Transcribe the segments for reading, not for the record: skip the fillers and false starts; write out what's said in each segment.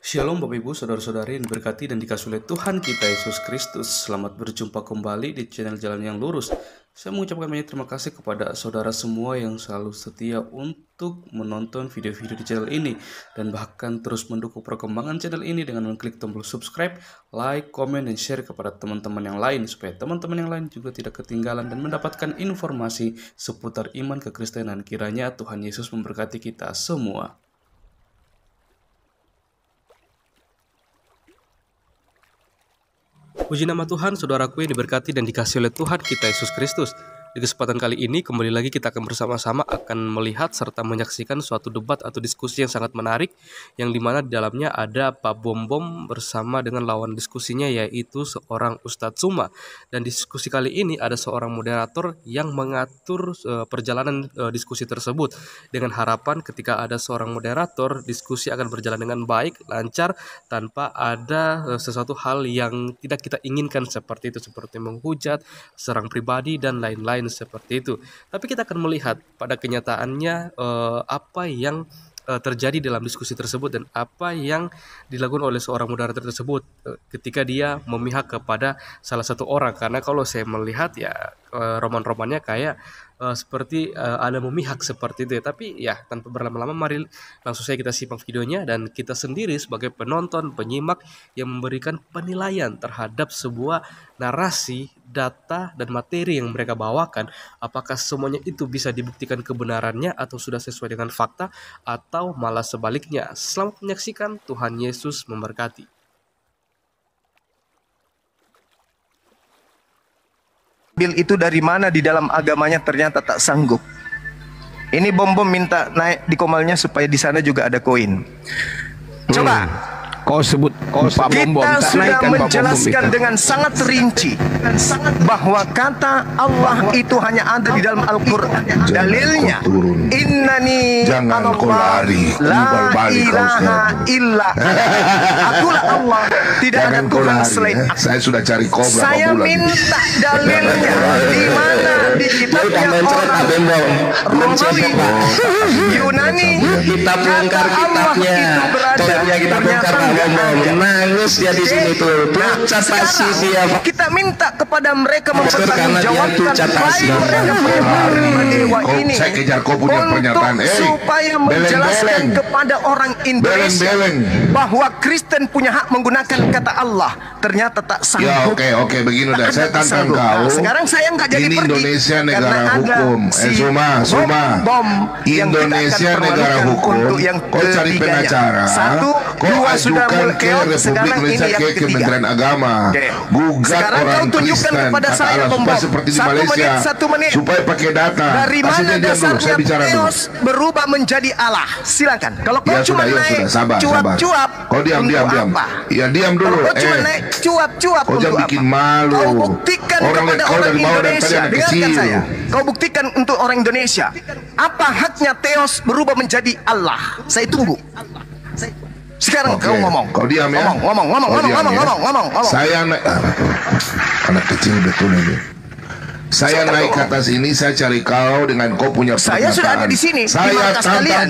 Shalom Bapak Ibu, Saudara-saudari yang diberkati dan dikasihi oleh Tuhan kita Yesus Kristus. Selamat berjumpa kembali di channel Jalan yang Lurus. Saya mengucapkan banyak terima kasih kepada saudara semua yang selalu setia untuk menonton video-video di channel ini dan bahkan terus mendukung perkembangan channel ini dengan mengklik tombol subscribe, like, komen, dan share kepada teman-teman yang lain supaya teman-teman yang lain juga tidak ketinggalan dan mendapatkan informasi seputar iman kekristenan. Kiranya Tuhan Yesus memberkati kita semua. Puji nama Tuhan, saudaraku yang diberkati dan dikasihi oleh Tuhan kita Yesus Kristus. Di kesempatan kali ini, kembali lagi kita akan bersama-sama akan melihat serta menyaksikan suatu debat atau diskusi yang sangat menarik, yang dimana di dalamnya ada Pak Bom Bom bersama dengan lawan diskusinya yaitu seorang Ustadz Tsuma. Dan diskusi kali ini ada seorang moderator yang mengatur perjalanan diskusi tersebut, dengan harapan ketika ada seorang moderator, diskusi akan berjalan dengan baik, lancar, tanpa ada sesuatu hal yang tidak kita inginkan seperti itu, seperti menghujat, serang pribadi, dan lain-lain seperti itu. Tapi kita akan melihat pada kenyataannya apa yang terjadi dalam diskusi tersebut dan apa yang dilakukan oleh seorang moderator tersebut ketika dia memihak kepada salah satu orang. Karena kalau saya melihat ya roman-romannya kayak seperti ada memihak seperti itu ya. Tapi ya tanpa berlama-lama, mari langsung saja kita simak videonya dan kita sendiri sebagai penonton, penyimak yang memberikan penilaian terhadap sebuah narasi, data, dan materi yang mereka bawakan. Apakah semuanya itu bisa dibuktikan kebenarannya atau sudah sesuai dengan fakta atau malah sebaliknya. Selamat menyaksikan, Tuhan Yesus memberkati. Itu dari mana di dalam agamanya ternyata tak sanggup. Ini Bom Bom minta naik di komalnya supaya di sana juga ada koin. Coba Kau sebut Pak Bom Bom, kita tak sudah naikkan Pak Bom Bom menjelaskan itu. dengan sangat rinci bahwa kata Allah itu hanya ada di dalam Al-Quran. Dalilnya, innani Jangan kau Allah lari, la balik kau ilaha sekarang. illa akulah Allah, tidak ada Jangan kau Tuhan lari, selain ya. aku. Saya sudah cari kau berapa Saya bulan. minta dalilnya di mana di kitabnya orang Romawi, Yunani, Kita bongkar kata Allah kitabnya. itu berada. Tolongnya kita bongkar Ternyata Pak Bom nggak Bom. ada. Nangis dia di sini tuh. Pucat pasti dia. Kita minta kepada mereka Karena dia mempertanggungjawabkan pucat baik pasti. mereka punya dewa Kau- ini saya kejar kau punya untuk pernyataan. supaya menjelaskan beleng. kepada orang Indonesia Beleng. bahwa Kristen punya hak menggunakan kata Allah. Ternyata tak Ya sanggup. oke begini Tak dah. ada Saya tantang tersanggup. kau. Nah, sekarang saya nggak jadi Ini pergi Indonesia negara karena ada hukum. si Suma. Bom yang kita akan Indonesia negara permalukan hukum. untuk yang Kau cari ketiganya. pengacara. Satu, Kau dua sudah ajukan mulai ke keot, Republik sekarang ini Indonesia yang ke ketiga. Kementerian Agama. Oke. Gugat Sekarang orang kau tunjukkan Kristen. kepada Kata saya, Allah, Bom supaya Bom. seperti di 1 Malaysia. menit, 1 menit. Supaya pakai data. Dari Kasih mana dia diam dulu. dasarnya Saya bicara dulu. Theos berubah menjadi Allah? Silakan. Kalau kau Ya cuma sudah, naik sabar. cuap-cuap, Kau diam. untuk apa? Ya diam Kalau dulu. kau cuma naik cuap-cuap Kau untuk jangan apa? bikin malu. Kau buktikan Orang kepada kau orang dari bawah dan tadi Indonesia. anak Dengarkan kecil. saya. Kau buktikan untuk orang Indonesia. Apa haknya Theos berubah menjadi Allah? Saya tunggu. Sekarang Oke, kau ngomong. Kau diam ya. Ngomong. Kau diam ya. Ngomong. Saya naik. Anak kecil betul ini. Saya naik ke atas ini, saya cari kau dengan kau punya Saya sudah ada di sini, di Saya markas tantang kalian.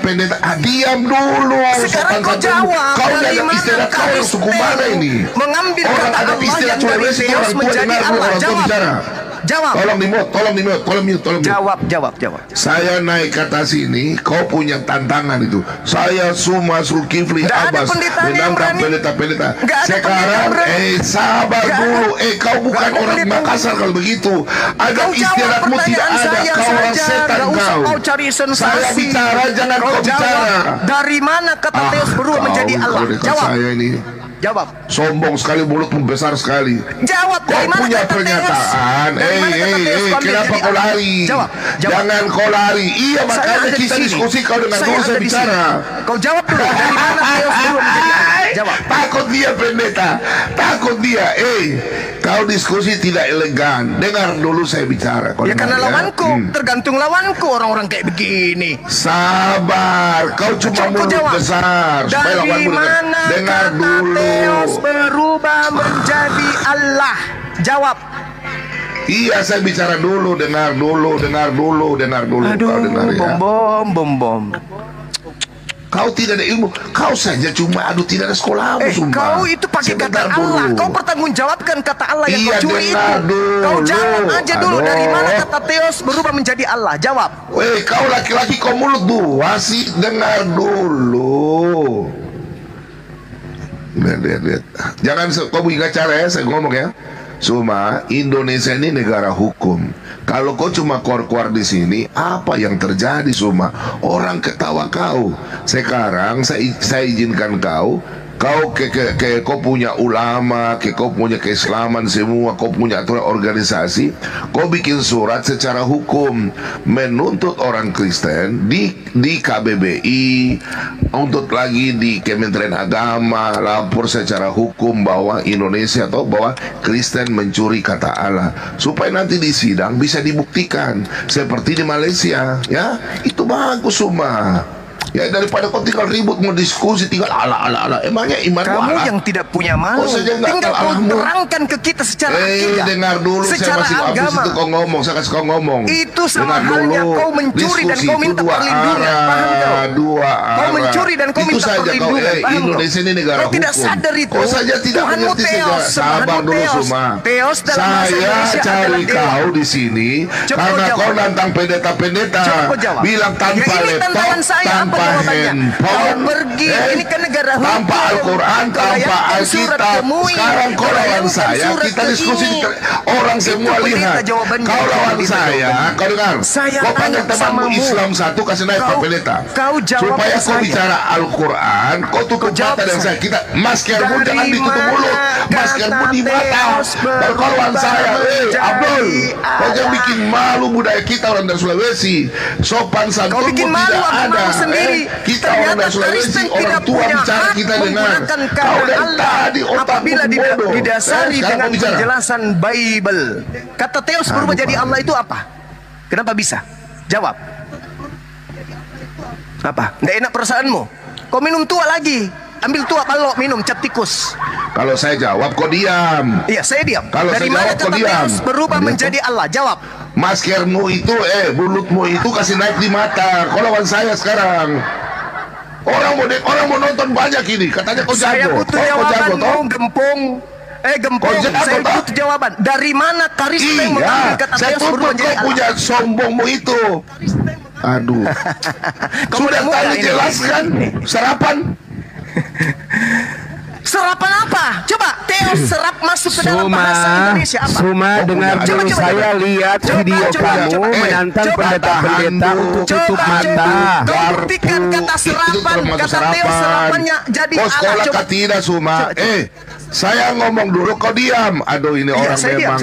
pendeta. Diam dulu. Sekarang Sopan kau santun. jawab Kau dari ada mana istilah kau kami yang suku mana ini? mengambil Orang kata ada Allah istilah yang cuma dari besi, Theos orang tua menjadi dengar dulu, Allah. orang tua Jawab. bicara. Jawab. Tolong di mute. Jawab. Saya naik ke atas ini, kau punya tantangan itu. Saya Suma Sulkifli Nggak ada Abbas pendeta yang menantang berani. pendeta-pendeta. Nggak ada pendeta Sekarang, yang berani. sabar Nggak dulu. ada. Kau bukan Nggak ada orang pendeta. Makassar kalau begitu. Ada Kau jawab istiadatmu tidak pertanyaan ada. saya Kau orang saja. setan Nggak usah kau. kau cari sensasi. Saya bicara, jangan kau jawab. bicara. Dari mana kata Theos berubah menjadi Allah? Kau dekat Jawab. saya ini. Jawab. Sombong sekali, mulutmu besar sekali. Jawab. Kau Dari mana punya kata pernyataan. Theos? Dari mana kata Theos ambil Kenapa jadi kau Allah? lari? Jawab. Jangan kau lari. Iya, Saya makanya ada di kita sini. diskusi, kau dengan dulu ada saya di bicara. sini. Kau jawab dulu. Dari mana Theos berubah menjadi Allah? Jawab. Takut dia pendeta. Takut dia. Kau diskusi tidak elegan. Dengar dulu saya bicara. Kau Ya dengar, karena lawanku, tergantung lawanku orang-orang kayak begini. Sabar. Kau cuma Kau mulut jawab. besar. Supaya Dari lawanmu mana dengar kata dulu. Theos berubah menjadi Allah? Jawab. Iya, saya bicara dulu. Dengar dulu. Kau dengar ya. Bom. Kau tidak ada ilmu. Kau saja cuma tidak ada sekolahmu. Kau itu pakai kata Allah. Kau pertanggungjawabkan kata Allah yang kau curi itu. Kau jawab aja dulu. Dari mana kata Theos berubah menjadi Allah? Jawab. Kau laki-laki, kau mulut dua sih. Dengar dulu. Lihat. Jangan kau bikin cara ya, saya ngomong ya. Cuma Indonesia ini negara hukum. Kalau kau cuma keluar-keluar di sini, apa yang terjadi? Cuma orang ketawa kau. Sekarang saya izinkan kau kau punya ulama, kau punya keislaman semua, kau punya aturan organisasi, kau bikin surat secara hukum menuntut orang Kristen di KBBI, untuk lagi di Kementerian Agama, lapor secara hukum bahwa Indonesia atau bahwa Kristen mencuri kata Allah, supaya nanti di sidang bisa dibuktikan seperti di Malaysia, ya itu bagus semua. Ya daripada kau tinggal ribut mau diskusi tinggal ala. Emangnya iman kamu yang tidak punya malu. Tinggal kau terangkan ke kita secara akidah. Dengar dulu, secara saya masih agama. Itu kau ngomong, saya kasih kau ngomong. Itu sama halnya kau mencuri dan kau minta perlindungan. Paham kau? Kau mencuri dan kau minta perlindungan. Indonesia ini negara hukum. Kau tidak sadar itu. Kau saja tidak mengerti saja. Sabar dulu semua. Saya cari kau di sini karena kau nantang pendeta-pendeta bilang tanpa laptop, tanpa handphone, kau pergi, ini kan negara hukum, tanpa Al-Quran, tanpa Alkitab. Sekarang kau lawan saya, kita diskusi, orang semua lihat. Kau lawan saya, kau dengar, kau panggil temanmu Islam satu, kasih naik ke pendeta, supaya kau bicara Al-Quran, kau tutup mata dan saya, kita maskermu jangan ditutup mulut, maskermu di mata. Kalau kau lawan saya, Abdul, kau jangan bikin malu budaya kita orang dari Sulawesi, sopan santunmu tidak ada. Kita orang dari Sulawesi, orang tua bicara kita dengar. Kau dari tadi otakmu bodoh. Didasari dengan penjelasan Bible. Kata Theos berubah jadi Allah itu apa? Kenapa bisa? Jawab. Apa? Nggak enak perasaanmu? Kau minum tua lagi. Ambil tua balok minum cap tikus. Kalau saya jawab kau diam. Iya, saya diam. Kalau dari saya mana jawab kau kata diam. Theos berubah menjadi Allah? Jawab. Maskermu itu, bulutmu itu kasih naik di mata. Kau lawan saya sekarang. Orang mau nonton banyak ini. Katanya kau jago. Saya butuh jawabanmu, Gempung. Gempung, saya butuh jawaban. Dari mana karisma yang mengambil kata Theos berubah menjadi Allah? Kau punya sombongmu itu. Aduh. Sudah tadi jelaskan. Sarapan. Serapan apa? Coba Theos serap masuk ke dalam bahasa Indonesia apa? Dengar dulu, saya lihat video kamu menantang pendeta-pendeta untuk tutup mata. Kau buktikan kata serapan, kata Theos serapannya jadi Allah. Sekolah tidak Suma. Saya ngomong dulu, kau diam. Aduh, ini orang memang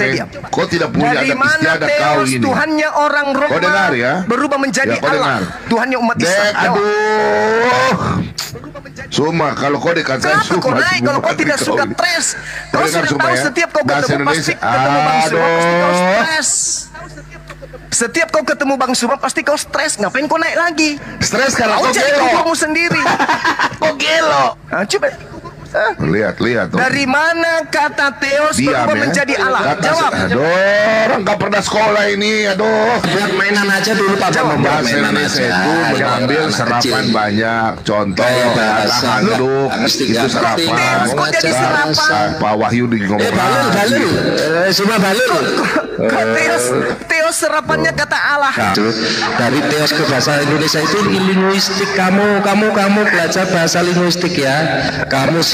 kau tidak punya adat istiadat kau ini. Tuhannya orang Roma kau dengar ya? Berubah menjadi Allah. Tuhannya umat Islam. Aduh. Suma, kalau kau dekat saya kau naik, kalau kau tidak suka stres. Kau sudah tahu setiap kau ketemu pasti ketemu Bang Suma pasti kau stres. Setiap kau ketemu Bang Suma pasti kau stres. Ngapain kau naik lagi? Stres karena kau cari kuburmu sendiri. Kau gelo. Coba lihat. Dari mana kata Theos berubah menjadi Allah? Jawab. Aduh, orang gak pernah sekolah ini. Aduh. Buat mainan aja dulu Pak. Bahasa Indonesia itu mengambil serapan banyak. Contoh handuk itu serapan. Kok jadi serapan? Pak Wahyu di ngomong. Balur. Semua balur. Theos serapannya kata Allah. Dari Theos ke bahasa Indonesia itu linguistik. Kamu belajar bahasa linguistik ya. Kamu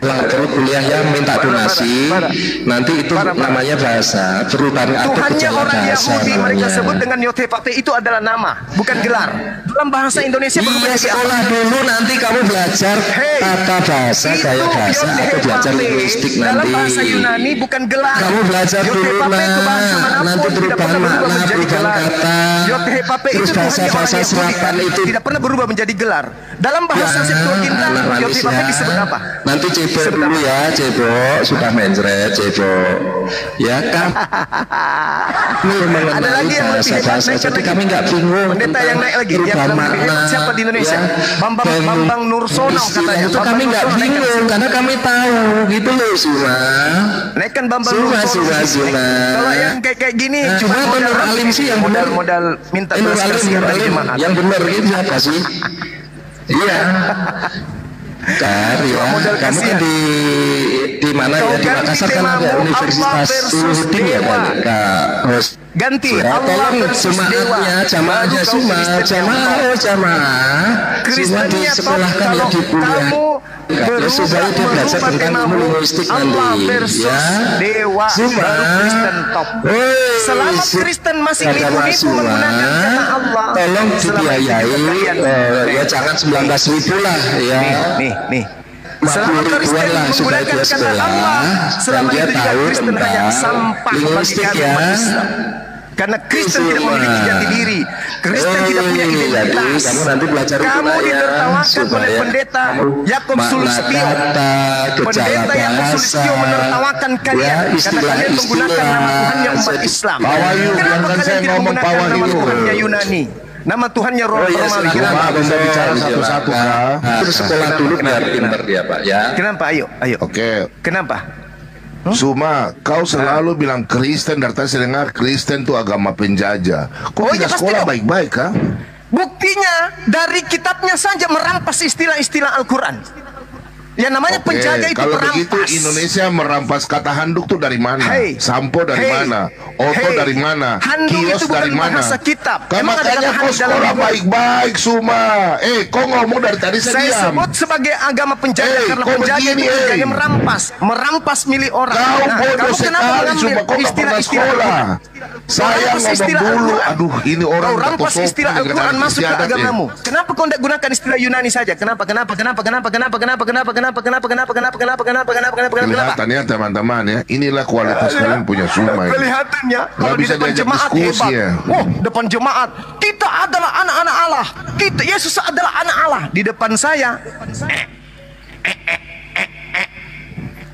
terus kuliah ya minta donasi, nanti itu namanya bahasa perubahan atau Tuhannya orang bahasa Yahudi mereka sebut dengan Yothepate, itu adalah nama, bukan gelar. Dalam bahasa Indonesia iya, sekolah dulu nanti kamu belajar tata bahasa, gaya bahasa, atau belajar linguistik nanti. Dalam bahasa Yunani bukan gelar. Kamu belajar dulu nanti perubahan makna, perubahan kata, terus bahasa-bahasa serapan itu tidak pernah berubah menjadi gelar. Dalam bahasa Septuaginta Yothepate disebut apa? Nanti Cebok dulu ya, Cebok sudah mencret Cebok. Ya kan? Ini mengenai bahasa-bahasa, jadi kami nggak bingung. Pendeta yang naik lagi, yang makna siapa di Indonesia? Bambang Nursono katanya. Itu kami nggak bingung karena kami tahu gitu loh Suma. Naikkan Bambang Nursono. Kalau yang kayak gini cuma Nur Alim sih yang modal minta belas kasihan dari jemaat. Yang benar gitu siapa sih? Iya. Cari ya. Kamu kan di mana ya, di Makassar kan ada Universitas Udin ya kan, Kak host. Ganti ya, tolong jemaatnya, jamaahnya jamaah semua disekolahkan ya di kuliah supaya dia belajar tentang linguistik nanti ya. Dewa baru Kristen top. Selama Kristen masih nipu-nipu menggunakan kata Allah, tolong dibiayai ya, jangan 19.000 lah ya. Nih. Selama Kristen menggunakan kata Allah, selama itu juga Kristen hanya sampah bagi kami umat Islam. Karena Kristen tidak memiliki jati diri, Kristen tidak punya identitas. Kamu ditertawakan oleh pendeta Yakob Sulistyo. Pendeta Yakob Sulistyo menertawakan kalian karena kalian menggunakan nama Tuhannya umat Islam. Kenapa kalian tidak menggunakan nama Tuhannya Yunani? Nama Tuhannya Romawi. Kenapa bisa bicara satu-satu, Kak? Terus sekolah dulu biar pintar dia, Pak ya. Kenapa? Ayo. Oke. Kenapa? Suma, kau selalu bilang Kristen, dari tadi saya dengar Kristen itu agama penjajah. Kau tidak sekolah baik-baik, Kak? Buktinya dari kitabnya saja merampas istilah-istilah Al-Quran. Yang namanya penjaga itu kalau merampas. Begitu Indonesia merampas kata handuk tuh dari mana? Sampo dari mana? Oto dari mana? Kios dari mana? Kitab. Makanya kau sekolah baik-baik, Suma. Kau ngomong dari tadi saya diam. Sebut sebagai agama penjaga karena penjaga itu kerjanya merampas milik orang. Kau bodoh sekali, Suma. Kau nggak pernah sekolah. Saya ngomong dulu. Aduh, ini orang kau rampas istilah Al-Quran masuk ke agamamu. Kenapa kau tidak gunakan istilah Yunani saja? Kenapa? Kelihatannya teman-teman ya, inilah kualitas kalian punya Suma. Kelihatannya kalau di depan jemaat diskusi ya. Depan jemaat kita adalah anak-anak Allah. Yesus adalah anak Allah. Di depan saya.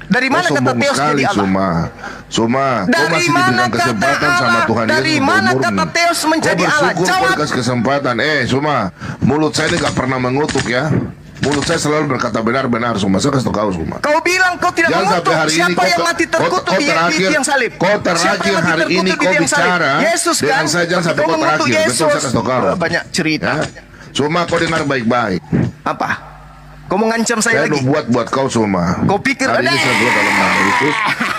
Dari mana kata Theos jadi Allah? Suma, kau masih diberikan kesempatan sama Tuhan Yesus. Dari mana kata Theos menjadi Allah? Jawab. Kesempatan. Suma, mulut saya ini gak pernah mengutuk ya. Mulut saya selalu berkata benar-benar, Suma. Saya kasih tahu, Suma. Kau bilang kau tidak mengutuk. Siapa yang mati terkutuk di tiang salib? Kau terakhir hari ini kau bicara Yesus dengan kan? saya jangan sampai kau terakhir. Betul, saya kasih tahu kau. Banyak cerita. Suma, kau dengar baik-baik. Apa? Kau mengancam saya lagi? Saya buat kau, Suma. Kau pikir hari ini saya buat dalam nama Yesus.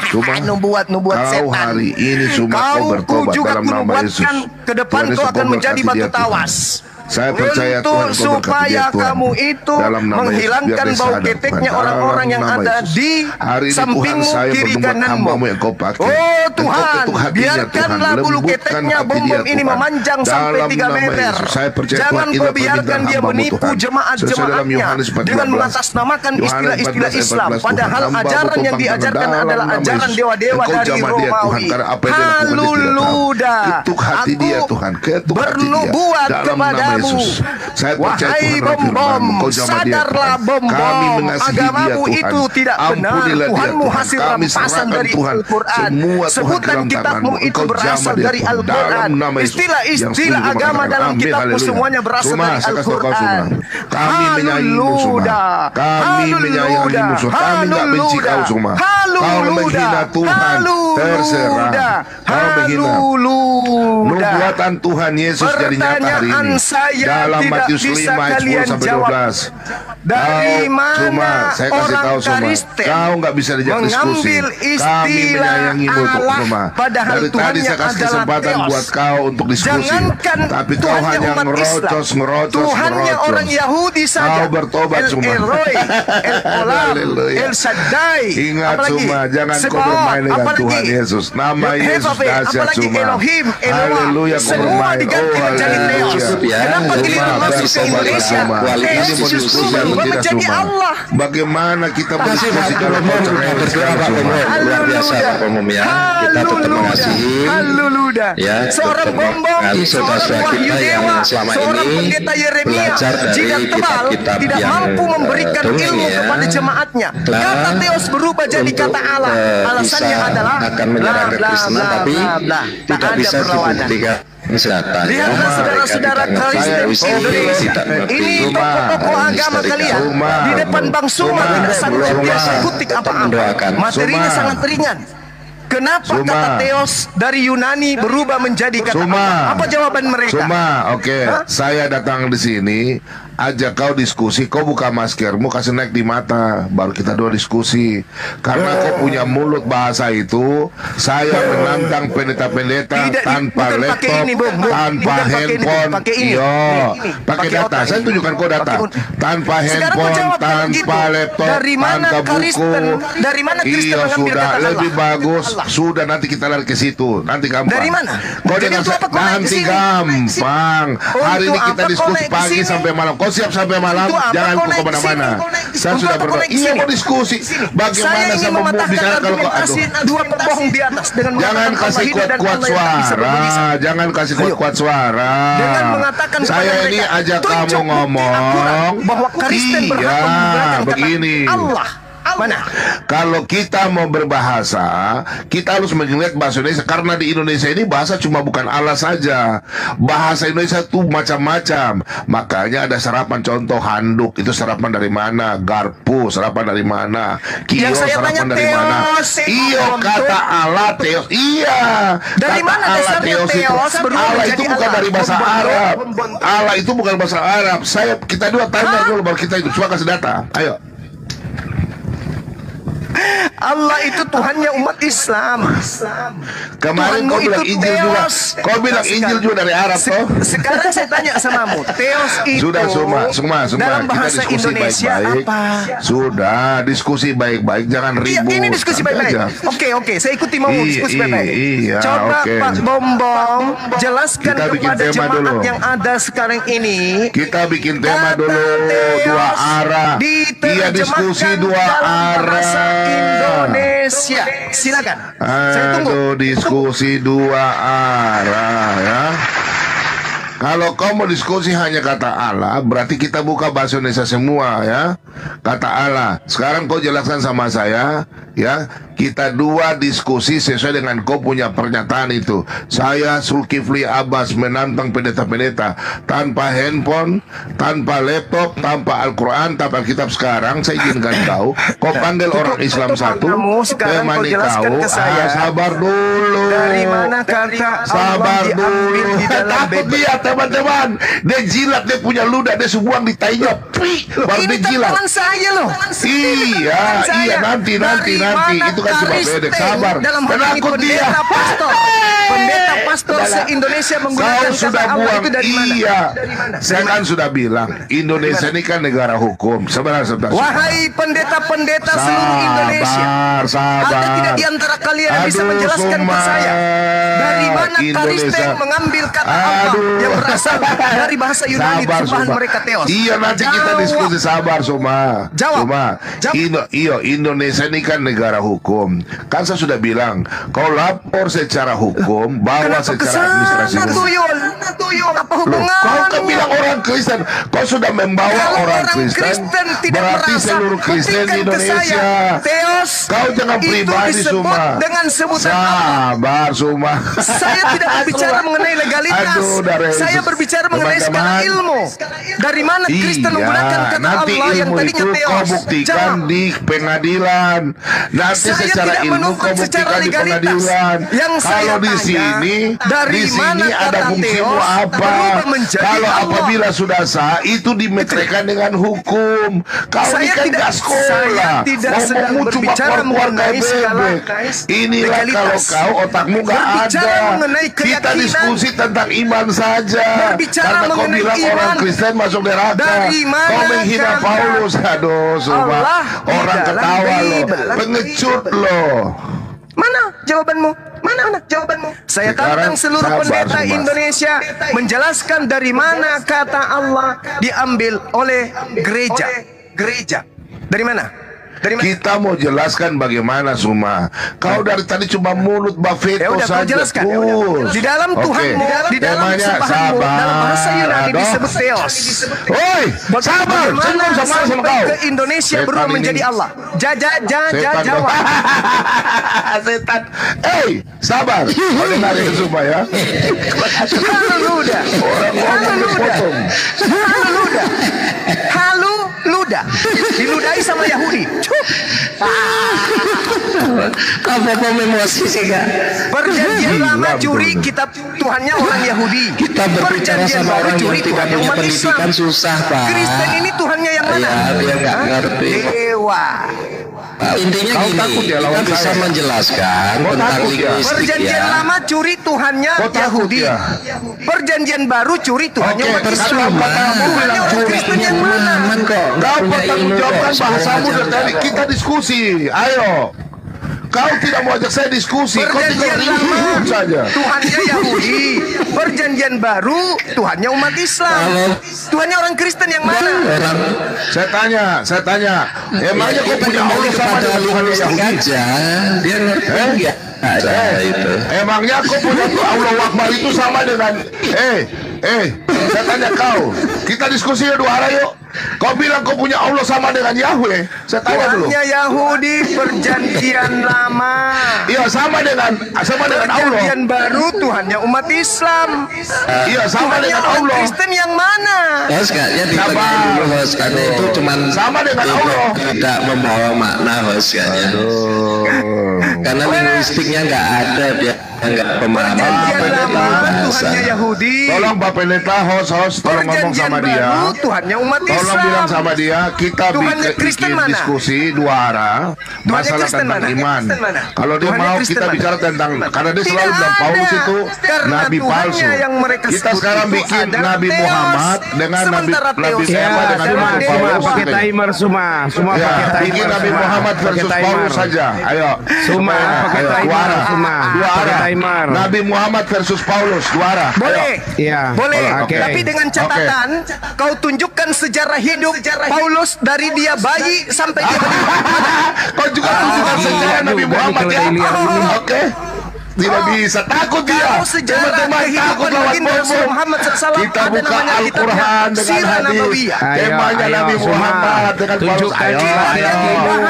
Cuma nubuat kau setan. hari ini Suma kau bertobat dalam nama Yesus. Ke depan kau akan menjadi batu tawas. Saya percaya Tuhan supaya kamu itu menghilangkan bau keteknya orang-orang yang ada di sampingmu, kiri kananmu. Oh Tuhan, biarkanlah bulu keteknya bom-bom ini memanjang sampai 3 meter. Jangan kau biarkan dia menipu jemaat-jemaatnya dengan mengatasnamakan istilah-istilah Islam. Padahal ajaran yang diajarkan adalah ajaran dewa-dewa dari Romawi. Haluluda, aku bernubuat kepada Yesus. Saya percaya Tuhan bom-bom, sadarlah bom-bom, agamamu itu tidak benar. Tuhanmu hasil rampasan dari Al-Quran. Sebutan kitabmu itu berasal dari Al-Quran. Istilah-istilah agama dalam kitabmu semuanya berasal dari Al-Quran. Kami menyayangimu semua. Kami menyayangimu semua. Kami tidak benci kau semua. Kau menghina Tuhan, terserah. Kau menghina. Nubuatan Tuhan Yesus jadi nyata hari ini. Dalam Matius 5 ayat 10 sampai 12. Dari mana saya kasih tahu semua. Kau nggak bisa diajak diskusi. Kami menyayangimu semua. Dari tadi saya kasih kesempatan buat kau untuk diskusi. Tapi kau hanya ngerocos. Tuhannya orang Yahudi saja. Kau bertobat semua. El Elroy, El Olam, El Shaddai. Ingat semua, jangan kau bermain dengan Tuhan Yesus. Nama Yesus dahsyat semua. Elohim, Haleluya, semua diganti menjadi Theos. Kenapa giliran masuk ke Indonesia? Teos justru berubah menjadi Allah. Bagaimana kita berdiskusi kalau mau berdoa Pak Komo, luar biasa Pak Komo ya. Kita tetap mengasihi. Haleluya. Ya, seorang bombong, seorang Wahyu Dewa, seorang pendeta Yeremia, jidat tebal, tidak mampu memberikan ilmu kepada jemaatnya. Kata Teos berubah jadi kata Allah. Alasannya adalah akan menyerang Kristen, tapi tidak bisa dibuktikan. Lihatlah saudara-saudara Kristen Indonesia, ini tokoh-tokoh agama kalian di depan Bang Suma tidak sanggup biasa kutik apa-apa. Materinya sangat ringan. Kenapa kata Teos dari Yunani berubah menjadi kata Allah? Apa jawaban mereka? Saya datang di sini, ajak kau diskusi, kau buka maskermu, kasih naik di mata, baru kita dua diskusi. Karena kau punya mulut bahasa itu, saya menantang pendeta-pendeta tanpa laptop, tanpa handphone, pakai data. Saya tunjukkan kau data, tanpa handphone, tanpa laptop, tanpa buku. Dari mana Kristen mengambil kata Allah? Lebih bagus. Sudah, nanti kita lari ke situ. Nanti gampang. Dari mana? Nanti gampang. Hari ini kita diskusi pagi sampai malam. Kau siap sampai malam? Jangan kau kemana-mana. Saya sudah berdoa. Iya, mau diskusi. Bagaimana saya mau bicara kalau kau dua pembohong di atas dengan jangan kasih kuat-kuat suara. Jangan kasih kuat-kuat suara. Dengan mengatakan saya ini ajak kamu ngomong. Bahwa Kristen berhak menggunakan begini. Allah. Mana? Kalau kita mau berbahasa, kita harus mengingat bahasa Indonesia. Karena di Indonesia ini bahasa cuma bukan Allah saja. Bahasa Indonesia itu macam-macam. Makanya ada serapan, contoh handuk. Itu serapan dari mana? Garpu, serapan dari mana? Kio, serapan dari mana? Iya, kata Allah, Teos. Iya. Dari mana dasarnya Teos? Allah itu bukan dari bahasa Arab. Allah itu bukan bahasa Arab. Kita dua tanya dulu, baru kita itu. Coba kasih data. Ayo. Allah itu Tuhannya umat Islam. Kemarin kau bilang Injil juga. Kau bilang Injil juga dari Arab toh. Sekarang saya tanya samamu, Teos itu sudah semua dalam bahasa kita diskusi Indonesia baik-baik. apa? Sudah diskusi baik-baik, jangan ribut. Ini diskusi baik-baik. Oke, saya ikuti mau diskusi baik-baik. Coba Pak Bombong jelaskan kepada jemaat yang ada sekarang ini. Kita bikin tema dulu, dua arah. Iya, diskusi dua arah. Indonesia, silakan. Saya tunggu. Diskusi dua arah ya. Kalau kau mau diskusi hanya kata Allah, berarti kita buka bahasa Indonesia semua ya. Kata Allah. Sekarang kau jelaskan sama saya ya. Kita dua diskusi sesuai dengan kau punya pernyataan itu. Saya Zulkifli Abbas menantang pendeta-pendeta tanpa handphone, tanpa laptop, tanpa Al-Quran, tanpa kitab. Sekarang saya izinkan kau panggil orang Islam satu, temani kau. Sabar dulu. Dari mana kata sabar Allah dulu. Takut dia teman-teman. Dia jilat, dia punya ludah, dia sebuang di tainya. Baru dia jilat. Tangan saya loh. Iya, nanti. Itu kan cuma bedek, sabar. Penakut dia. Pendeta pastor se-Indonesia menggunakan sudah kata Allah buang. itu dari mana? Iya. Saya kan sudah bilang, Indonesia ini kan negara hukum. Sebentar. Wahai pendeta-pendeta seluruh Indonesia, sabar. ada tidak di antara kalian yang bisa menjelaskan ke saya dari mana Kristen mengambil kata Allah yang berasal dari bahasa Yunani terjemahan mereka Teos? Iya, nanti kita diskusi. Sabar, Suma. Jawab. Indonesia ini kan negara hukum. Kan saya sudah bilang, kau lapor secara hukum, bawa secara administrasi hukum. Apa hubungan? Kau kan bilang orang Kristen, kau sudah membawa orang Kristen, berarti seluruh Kristen di Indonesia. Teos, kau jangan pribadi, Suma. Dengan sebutan sabar, Suma. Saya tidak berbicara mengenai legalitas. Saya berbicara mengenai skala ilmu. Dari mana Kristen menggunakan kata Allah yang tadinya Teos? Kau buktikan di pengadilan. Nanti secara ilmu kau buktikan di pengadilan. Kalau di sini, ada fungsimu apa? Kalau apabila sudah sah, itu dimeteraikan dengan hukum. Kau ini kan gak sekolah. Ngomongmu cuma keluar kayak bebek. Inilah kalau kau otakmu gak ada. Kita diskusi tentang iman saja. Karena kau bilang orang Kristen masuk neraka. Kau menghina Paulus. Aduh, Suma. Orang ketawa loh. Pengecut loh. Mana? jawabanmu? Mana jawabanmu? Saya tantang seluruh pendeta Indonesia menjelaskan dari mana kata Allah diambil oleh gereja. Dari mana? Kita mau jelaskan bagaimana Suma. Kau dari tadi cuma mulut bafeto saja. Jelaskan. Di dalam Tuhanmu, di dalam sembahanmu, dalam bahasa Yunani disebut Theos. Oi, sabar. Bagaimana sama kau ke Indonesia berubah menjadi Allah? Jawab. Setan. Sabar. Kau dengarin Suma ya. Halu luda. Diludahi sama Yahudi. Apa emosi sih Kak? Perjanjian lama curi kitab Tuhannya orang Yahudi. Kita berbicara sama orang yang tidak punya pendidikan susah Pak. Kristen ini Tuhannya yang mana? Dia nggak ngerti. Dewa. Intinya gini, kita bisa menjelaskan tentang linguistik. Perjanjian lama curi Tuhannya Yahudi. Perjanjian baru curi Tuhannya umat Islam. Tuhannya orang Kristen yang mana? Kau pertanggungjawabkan bahasamu dari tadi. Kita diskusi. Ayo. Kau tidak mau ajak saya diskusi. Perjanjian lama saja Tuhannya Yahudi. Perjanjian baru Tuhannya umat Islam. Tuhannya orang Kristen yang mana? Saya tanya. Emangnya kau punya Allah sama dengan Tuhan Yahudi? Dia ngerti itu. Emangnya kau punya Allah Akbar itu sama dengan saya tanya kau. Kita diskusi dua arah yuk. Kau bilang kau punya Allah sama dengan Yahweh. Saya tanya dulu. Tuhannya Yahudi perjanjian lama. Iya sama dengan Allah. Perjanjian baru Tuhannya umat Islam. Iya sama dengan Allah. Kristen yang mana? Host kayaknya ditanyain dulu host, karena itu cuman sama dengan Allah. Tidak membawa makna host kayaknya. Karena linguistiknya nggak ada, dia nggak pemahaman. Perjanjian lama Tuhannya Yahudi. Tolong Bapak Pendeta host tolong ngomong sama dia. Tuhannya umat Islam. Tolong bilang sama dia, kita bikin diskusi dua arah masalah tentang iman. Kalau dia mau kita bicara tentang, karena dia selalu bilang Paulus itu nabi palsu. Kita sekarang bikin Nabi Muhammad dengan Nabi Eva dengan Nabi Paulus. Pakai timer semua pakai timer. Bikin Nabi Muhammad versus Paulus saja. Ayo. Semua pakai timer semua. Dua arah. Nabi Muhammad versus Paulus dua arah. Boleh. Iya. Boleh. Tapi dengan catatan kau tunjukkan sejarah hidup Paulus dari dia bayi sampai dia kau juga tunjukkan sejarah Nabi Muhammad ya. Oke. Tidak bisa, takut dia. Teman-teman takut lawan Muhammad. Kita buka Al-Quran dengan hadis. Temanya Nabi Muhammad dengan Paulus. Ayo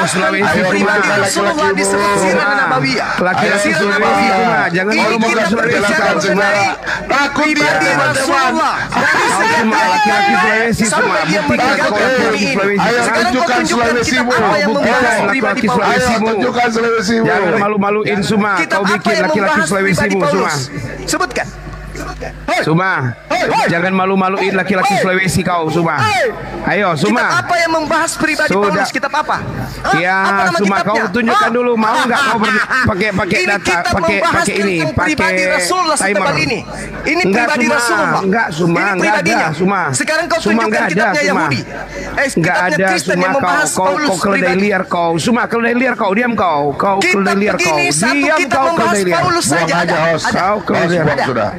Sulawesi Rasulullah disebut sirah nabawiyah. Laki-laki Sulawesi jangan ngomong ke Sulawesi. Takut dia teman-teman. Laki-laki Sulawesi semua. Buktikan Sulawesi. Ayo tunjukkan Sulawesimu. Buktikan laki-laki Sulawesimu. Tunjukkan Sulawesimu. Jangan malu-maluin semua. Kau bikin laki-laki Sulawesimu semua. Sebutkan. Suma, jangan malu-maluin laki-laki Sulawesi kau, Suma. Ayo, Suma. Kitab apa yang membahas pribadi Paulus? Kitab apa? Ya, Suma, kau tunjukkan dulu. Mau nggak kau pakai data, pakai ini, pakai timer? Ini pribadi Rasulullah. Enggak, Suma, enggak ada, Suma. Sekarang kau tunjukkan kitabnya Yahudi. Enggak ada, Suma. Kau keledai liar kau. Suma, keledai liar kau. Diam kau. Kau keledai liar kau. Diam kau keledai liar. Buang aja, host. Kau keledai liar. Sudah.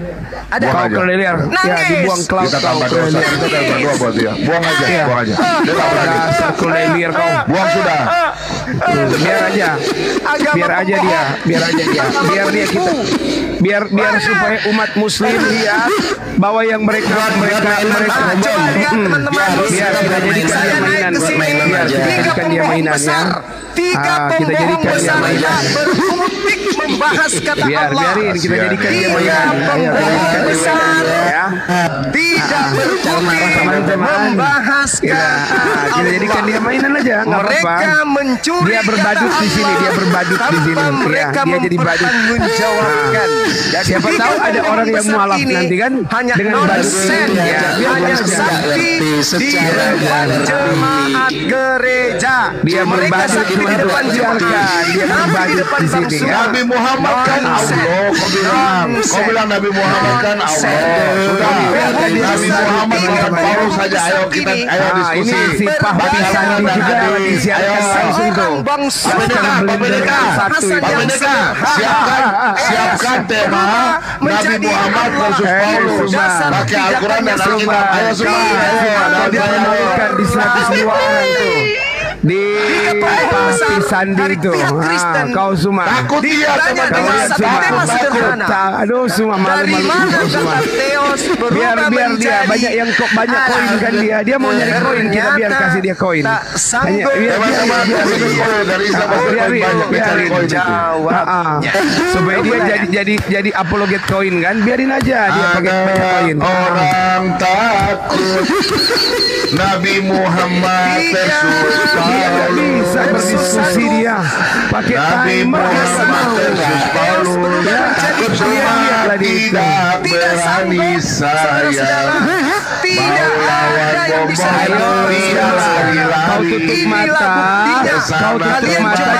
Ada. Kau keledai liar. Ya, dibuang ke laut. Kita tambah dosa. Kita udah berdua buat dia. Buang aja, buang aja. Dasar keledai liar kau. Buang sudah. Biar aja dia. Biar supaya umat muslim lihat bahwa yang mereka biar kita jadikan dia mainan. Biar kita jadikan dia mainan ya. Kita jadikan dia mainan. Membahas kata Allah. Biarin kita jadikan dia mainan. Ya. Tidak berkutik membahas kata Allah. Kita jadikan dia mainan aja. Mereka mencuri. Dia berbadut di sini. Dia jadi badut. Siapa tahu ada orang yang mualaf nanti kan hanya dengan badut. Hanya sakti di depan jemaat gereja. Dia berbadut di depan biarkan dia berbagi di sini. Nabi Muhammad kan Allah. Kau bilang Nabi Muhammad kan Allah. Sudah. Nabi Muhammad bukan Paulus saja. Ayo kita diskusi. Ini si Pak Sandi juga disiarkan langsung tuh. Siapkan tema Nabi Muhammad versus Paulus. Pakai Al-Quran dan Alkitab. Ayo semua. Dia menawarkan di 102 orang tuh. Di Pak Sandi itu, kau semua takut dia teman-teman. Aduh semua malu-malu semua. Biar dia banyak yang banyak koin kan dia mau nyari koin, kita biar kasih dia koin. Supaya dia jadi apologet koin kan, biarin aja dia pakai banyak koin. Orang takut Nabi Muhammad versus dia bisa berdiskusi dia pakai timer versus Paulus. Takut semua tidak berani saya melawan kau tutup mata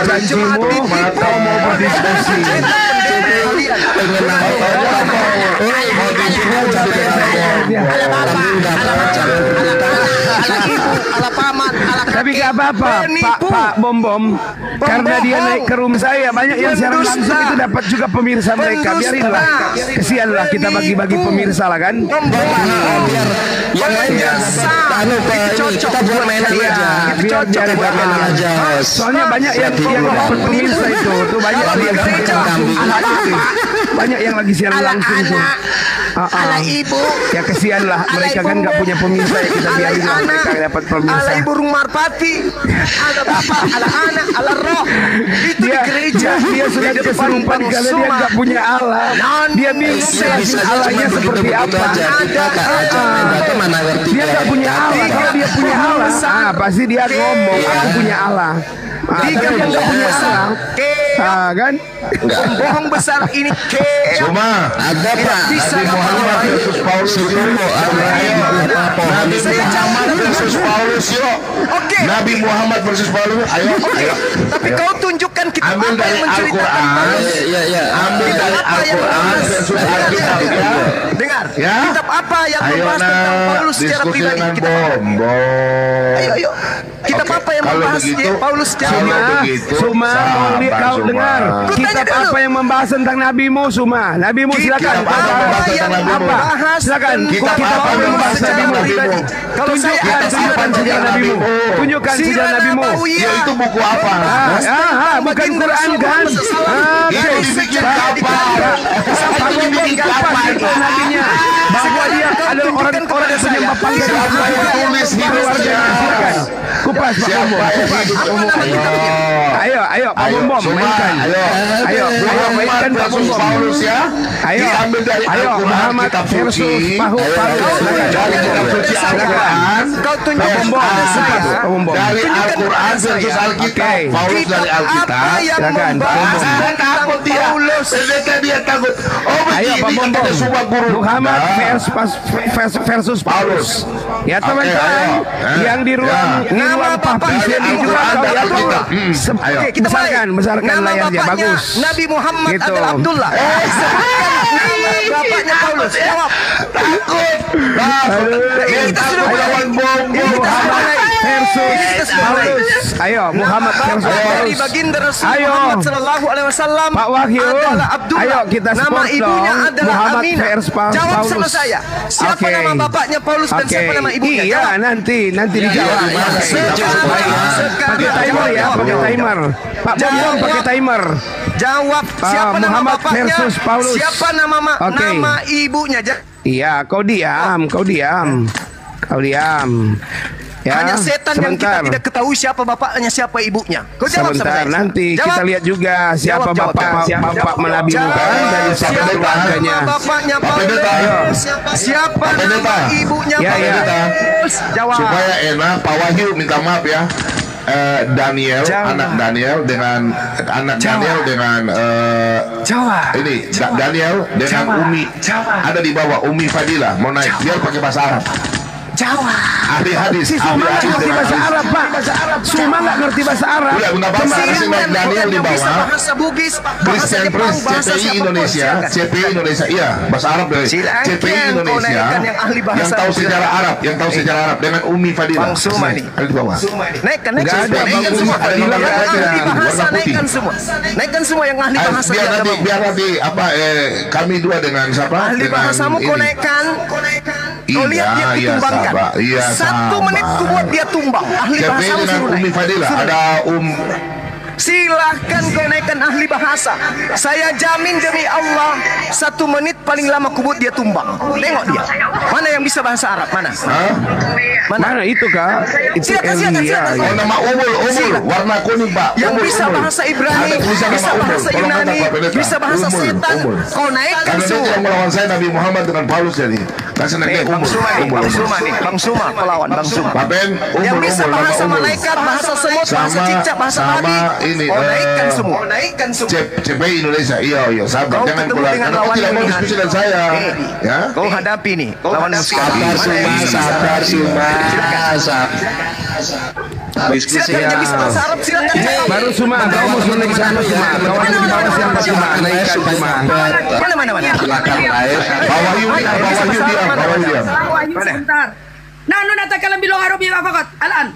janjimu kau mau berdiskusi. Tapi gak apa-apa Pak Bom karena dia naik ke room saya banyak yang siaran langsung itu dapat juga pemirsa mereka. Biarinlah, kesianlah kita bagi-bagi pemirsa lah kan. Yang lainnya kita buat mainan aja. Soalnya banyak yang dapat pemirsa itu tuh banyak yang lagi siaran langsung tuh. Ala ibu, ya kesian lah mereka kan nggak punya pemirsa ya kita biarin lah mereka dapat pemirsa. Ala ibu rumah Marpati, ala bapak, ala anak, ala roh. Itu dia, di gereja. Dia sudah kesurupan kalau dia nggak punya Allah. Dia bingung Allahnya seperti apa. Dia nggak punya Allah. Kalau dia punya Allah, pasti dia ngomong aku punya Allah. Dia nggak punya Allah. Kan? Bohong besar ini cuma ada Pak Nabi Muhammad versus Paulus Nabi Muhammad versus Paulus yuk. Oke. Nabi Muhammad versus Paulus ayo. Tapi kau tunjukkan kita ambil dari Al-Quran. Ambil dari Al-Quran versus Alkitab ya. Dengar. Ya. Kitab apa yang membahas tentang Paulus secara pribadi? Ayo. Kitab apa yang membahas Paulus secara pribadi? Suma kau dengar. Kitab apa yang membahas tentang nabimu Suma? Nabimu silakan. Silakan. Kitab apa yang membahas nabimu? Tunjukkan sejarah nabimu. Tunjukkan sejarah nabimu. Ya itu buku apa? Bukan Quran kan? Itu dibikin kapal. Dibikin kapal itu nabinya. Bahwa dia ada orang-orang yang penyembah panggilan. Siapa yang tulis di keluarga? Kupas Pak Bom. Ayo Pak Bom mainkan. Ayo mainkan Pak Bom. Paulus ya. Ayo ambil dari Al-Quran kitab suci. Dari kitab suci Al-Quran. Kau tunjukkan saya dari Al-Quran versus Alkitab. Paulus dari Alkitab. Silakan Pak Bom. Takut dia. Dia takut. Ayo Pak Bom. Muhammad versus Paulus. Ya teman-teman yang di ruang Pak Presiden juga besarkan layarnya bagus. Nabi Muhammad adalah Abdullah. Nama bapaknya Paulus. Jawab. Takut. Kita sudah melawan bom. Versus Paulus. Ayo Muhammad versus Paulus. Baginda Rasul Muhammad sallallahu alaihi wasallam. Pak Wahyu. Ayo kita nama ibunya adalah Muhammad Aminah. versus Paulus. Jawab sama saya. Siapa nama bapaknya Paulus dan siapa nama ibunya? Iya, nanti dijawab. Pakai timer ya, pakai timer. Pak Bom pakai timer. Jawab siapa nama bapaknya versus Paulus. Siapa nama ibunya? Iya, kau diam. Ya, hanya setan yang kita tidak ketahui siapa bapaknya, siapa ibunya. Kau jawab sebentar, nanti kita lihat juga siapa bapak Nabi Muhammad dan siapa keluarganya. Bapaknya Paulus. Siapa nama ibunya Paulus? Jawab. Supaya enak, Pak Wahyu minta maaf ya. Daniel, anak Daniel dengan ini Daniel dengan Umi ada di bawah. Umi Fadila mau naik biar pakai bahasa Arab. Jawa. Ahli hadis. Si Suma nggak ngerti bahasa Arab, Pak. Suma nggak ngerti bahasa Arab. Udah, nggak apa-apa. Daniel di bawah. Bahasa Bugis, Christian Prince, CPI Indonesia, CPI Indonesia, iya, bahasa Arab dari CPI Indonesia, yang tahu sejarah Arab, dengan Umi Fadila. Bang Suma nih. Di bawah. Naikkan Nggak ada Bang semua. Fadila, nggak ada. Ahli bahasa naikkan semua yang ahli bahasa. Biar nanti kami dua dengan siapa? Ahli bahasamu kau naikkan. Kau lihat dia ditumbangkan. Iya, 1 menit ku buat dia tumbang. Ahli bahasamu dengan suruh Umi naik. Fadila, ada Silahkan kau naikkan ahli bahasa. Saya jamin demi Allah 1 menit paling lama kubut dia tumbang. Tengok dia. Mana yang bisa bahasa Arab? Mana? Mana itu Kak? Itu Silakan. Oh, nama Umul, warna kuning Pak. Yang Umul, bisa bahasa Ibrani, bisa bahasa Yunani, bisa bahasa setan. Kau naikkan karena dia semua. yang melawan saya Nabi Muhammad dengan Paulus jadi. Kasih naiknya Bang Suma nih. Bang Suma pelawan Bang Suma. Pak Ben, Yang bisa bahasa nama malaikat, bahasa semut, bahasa cicak, bahasa babi. ini Naikkan semua. CPI Indonesia. Iya, sabar. Kau Jangan ketemu pulang. dengan Karena kau lawan tidak mau yang diskusi dengan saya. Ya. Kau hadapi nih. Lawan Sabar Suma. Diskusi Silakan yang bisa bahasa Arab, silakan. Baru Suma, kau mau suruh naik sana Suma. Kawan di bawah siapa Suma? Naikkan Suma. Mana? Silakan live. Bawa Yudi diam. Sebentar. Nanu natakalam bilong Arabi fakat. Alan.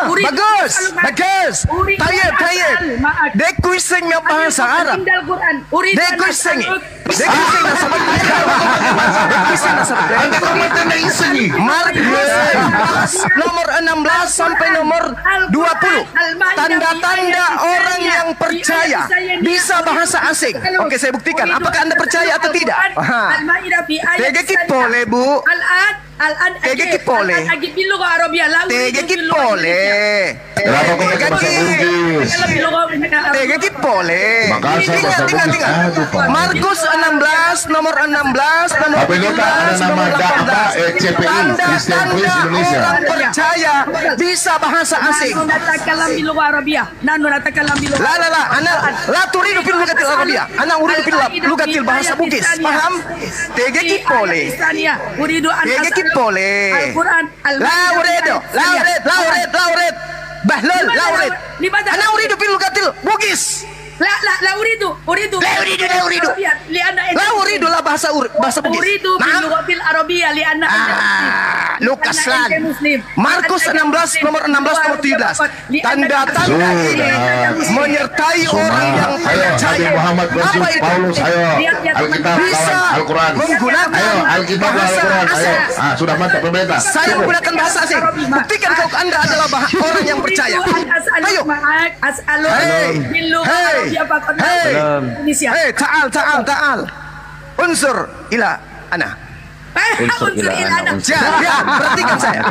Bagus. Tayyib. Dek kuiseng yang bahasa Arab. Dek kuiseng. Markus nomor 16 sampai nomor 20. Tanda-tanda orang yang percaya bisa bahasa asing. Oke, saya buktikan. Apakah Anda percaya atau tidak? Tege kipole, Bu. Tege kipole. Tege kipole. Kenapa kau pakai bahasa Bugis? Tege kipole. Makassar bahasa Bugis. Aduh, Pak. Markus 16 nomor 16 nomor Apa itu, Kak? Ada 17 nama nomor 18. CPI, Christian Prince Indonesia. Orang percaya bisa bahasa asing. Nanu natakalam bilong La la turidu fil lugatil arabiyah. Ana uridu fil lugatil bahasa Bugis. Paham? Tege kipole. Tege kipole. Al-Quran. La uridu. Bahlul, la uridu. Ana uridu fil lugatil Bugis. La uridu. La uridu lah bahasa Bugis. Uridu bil lughatil arabiyyah li anna Lukas Muslim. Markus 16 nomor 16 nomor 17. Tanda-tanda ini menyertai orang yang percaya. Muhammad versi Paulus, ayo. Alkitab lawan Al-Quran. Menggunakan Ayo, Alkitab lawan Al-Quran. Ayo. Sudah mantap pemerintah. Saya menggunakan bahasa asing. Buktikan kalau Anda adalah orang yang percaya. Ayo. Hey, ta'al. Unsur ila ana. Perhatikan saya.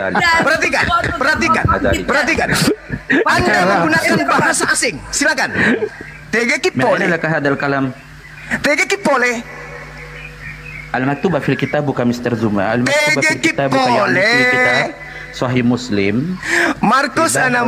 Perhatikan. Anda menggunakan bahasa asing. Silakan. Tege kipole. Tege kipole. Al-Maktuba fil kitab bukan Mr. Zuma. Al-Maktuba fil kitab bukan yang fil kitab Sahih Muslim. Markus 16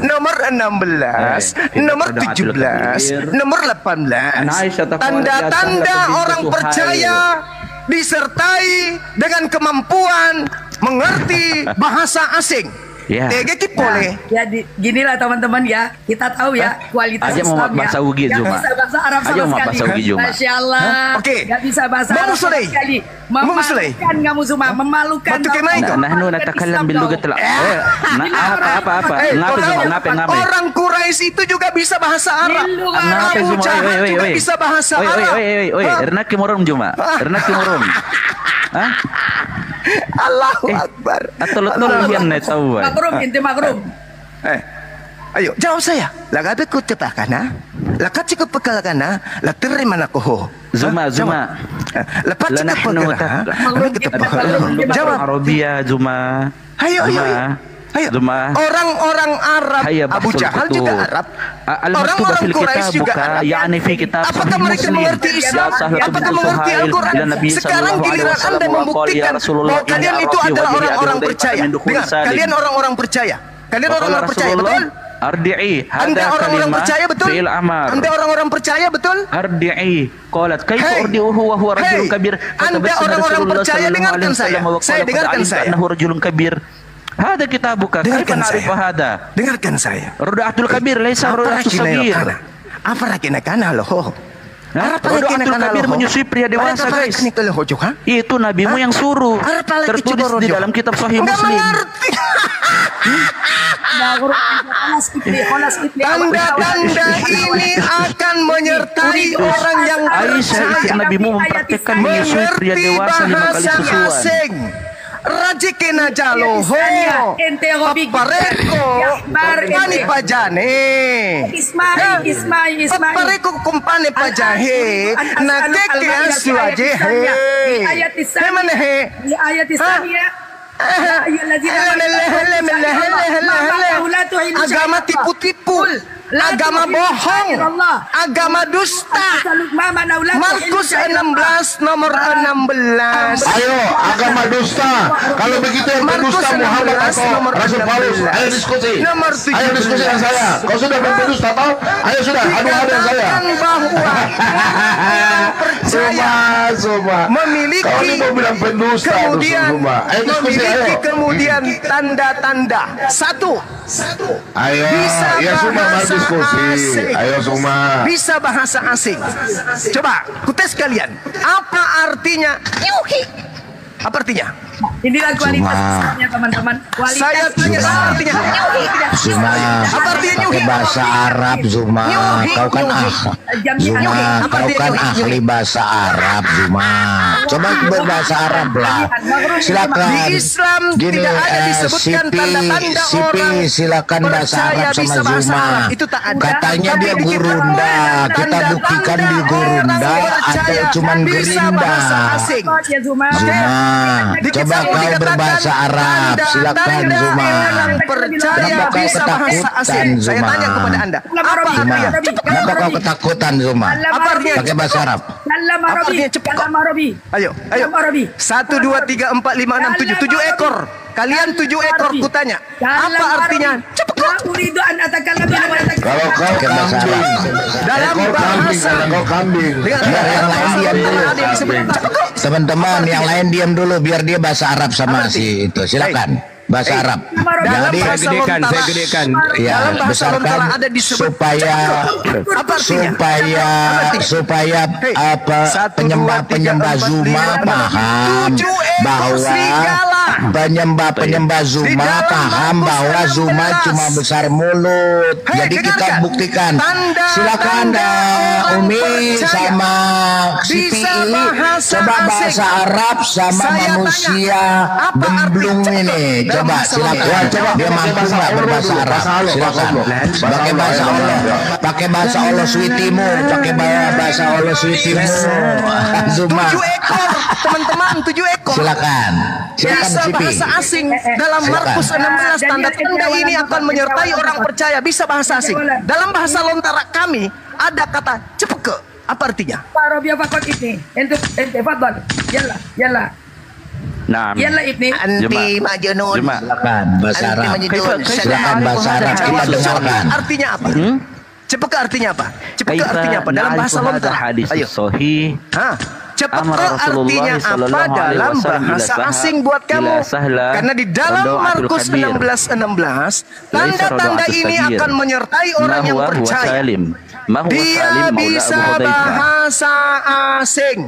nomor 16 nomor 17 nomor 18. Tanda-tanda orang percaya disertai dengan kemampuan mengerti bahasa asing. Tege kipole. Ya ginilah teman-teman ya, kita tahu ya kualitas Islam ya. bahasa Ugi Juma. Bisa bahasa Arab sama sekali. Masya Allah. Oke. Gak bisa bahasa Arab sama sekali. Memalukan kamu semua, memalukan. Nahnu natakalam bil lugatil apa? Ngape? Orang Quraisy itu juga bisa bahasa Arab. Abu Jahal juga bisa bahasa Arab. Ernak morom Juma. Allahu Akbar. Atau yang tahu. Makrum. Ayo, jawab saya. Lagabe ku tepakana. Lakat cukup pekalakana. La terima nakoho. Zuma. Lepas cukup pekalakana. Jawab. Arabia Zuma. Ayo. Zuma. Orang-orang Arab, Abu Jahal juga Arab. Orang-orang Quraisy juga Arab. Apakah mereka mengerti Islam? Apakah mengerti Al-Quran? Sekarang giliran Anda membuktikan bahwa kalian itu adalah orang-orang percaya. Dengar, kalian orang-orang percaya. Betul? Ardi'i. Anda orang-orang percaya betul? Anda orang-orang percaya betul? Ardi'i. Qalat kaifa urdi'uhu wa huwa rajulun kabir. Anda orang-orang percaya, dengarkan saya. Saya dengarkan saya. Annahu rajulun kabir. Hada kitabuka. Kaifa na'rifu hada? Dengarkan saya. Ruda'atul kabir laisa ruda'atul saghir. Apa rakina kana loh? Ruda'atul kabir menyusui pria dewasa, guys. Itu nabimu yang suruh. Tertulis di dalam kitab Sahih Muslim. Tanda-tanda ini akan menyertai orang yang percaya nabimu mempraktekkan menyusui pria dewasa 5 kali susuan. Rajikena jaloho papareko kumpani pajane papareko kumpani pajahe nakeke aswaje hemane he agama tipu-tipu, agama bohong, agama dusta. Markus 16 nomor 16. Ayo, agama dusta. Kalau begitu yang berdusta Muhammad atau Rasul Paulus. Ayo diskusi. Ayo diskusi dengan saya. Kau sudah berdusta tahu? Ayo sudah, adu-adu dengan saya. Percaya memiliki kau ini mau bilang pendusta, kemudian tanda-tanda satu. Ayo, bisa ya semua diskusi. Ayo semua. Bisa bahasa asing. Coba, kutes kalian. Apa artinya nyuhi? Apa artinya? Inilah kualitasnya teman-teman. Saya tanya apa artinya nyuhi? Zuma, apa artinya nyuhi? Bahasa Arab Zuma. Kau kan Zuma, kau kan ahli bahasa Arab Zuma. Coba berbahasa Arab lah. Silakan. Di Islam tidak ada disebutkan tanda-tanda orang silakan bahasa Arab sama Zuma. Itu tak ada. Katanya dia gurunda. Kita buktikan di gurunda atau cuman gerinda. Zuma, coba kau berbahasa Arab. Silakan Zuma. Kenapa kau ketakutan Zuma? Saya tanya kepada Anda. Apa artinya? Kenapa kau ketakutan Zuma? Apa artinya? Pakai bahasa Arab. Apa artinya cepat? Ayo. 1, 2, 3, 4, 5, 6, 7. 7 ekor. Kalian 7 ekor kutanya. Apa artinya? Cepat. Kalau kau kambing, dalam bahasa kambing. Yang lain diam dulu. Teman-teman yang lain diam dulu biar dia bahasa Arab sama si itu. Silakan. Bahasa Arab. Jadi saya gedekan. Ya, besarkan supaya penyembah Zuma paham bahwa penyembah Zuma paham bahwa Zuma cuma besar mulut. Jadi kita buktikan. Silakan Umi sama Siti coba bahasa Arab sama manusia gemblung ini. Coba silakan. Dia mampu nggak berbahasa Arab? Silakan. Pakai bahasa Allah suitimu. Pakai bahasa Allah suitimu. Zuma. 7 ekor, teman-teman, 7 ekor. Silakan. Bisa bahasa asing. Dalam Markus 16 tanda-tanda ini akan menyertai orang percaya. Bisa bahasa asing. Dalam bahasa lontara kami ada kata cepeke. Apa artinya? Arabia fakot ini. Ente fadal. Yalla. Nah, anti majnun. Silakan bahasa Arab. Silakan bahasa Arab kita dengarkan. Artinya apa? Cepeke artinya apa? Cepeke artinya apa? Dalam bahasa lontara. Ayo. Cepeke artinya apa dalam bahasa asing buat kamu? Karena di dalam Markus 16:16 tanda-tanda ini akan menyertai orang yang percaya. Dia bisa bahasa asing.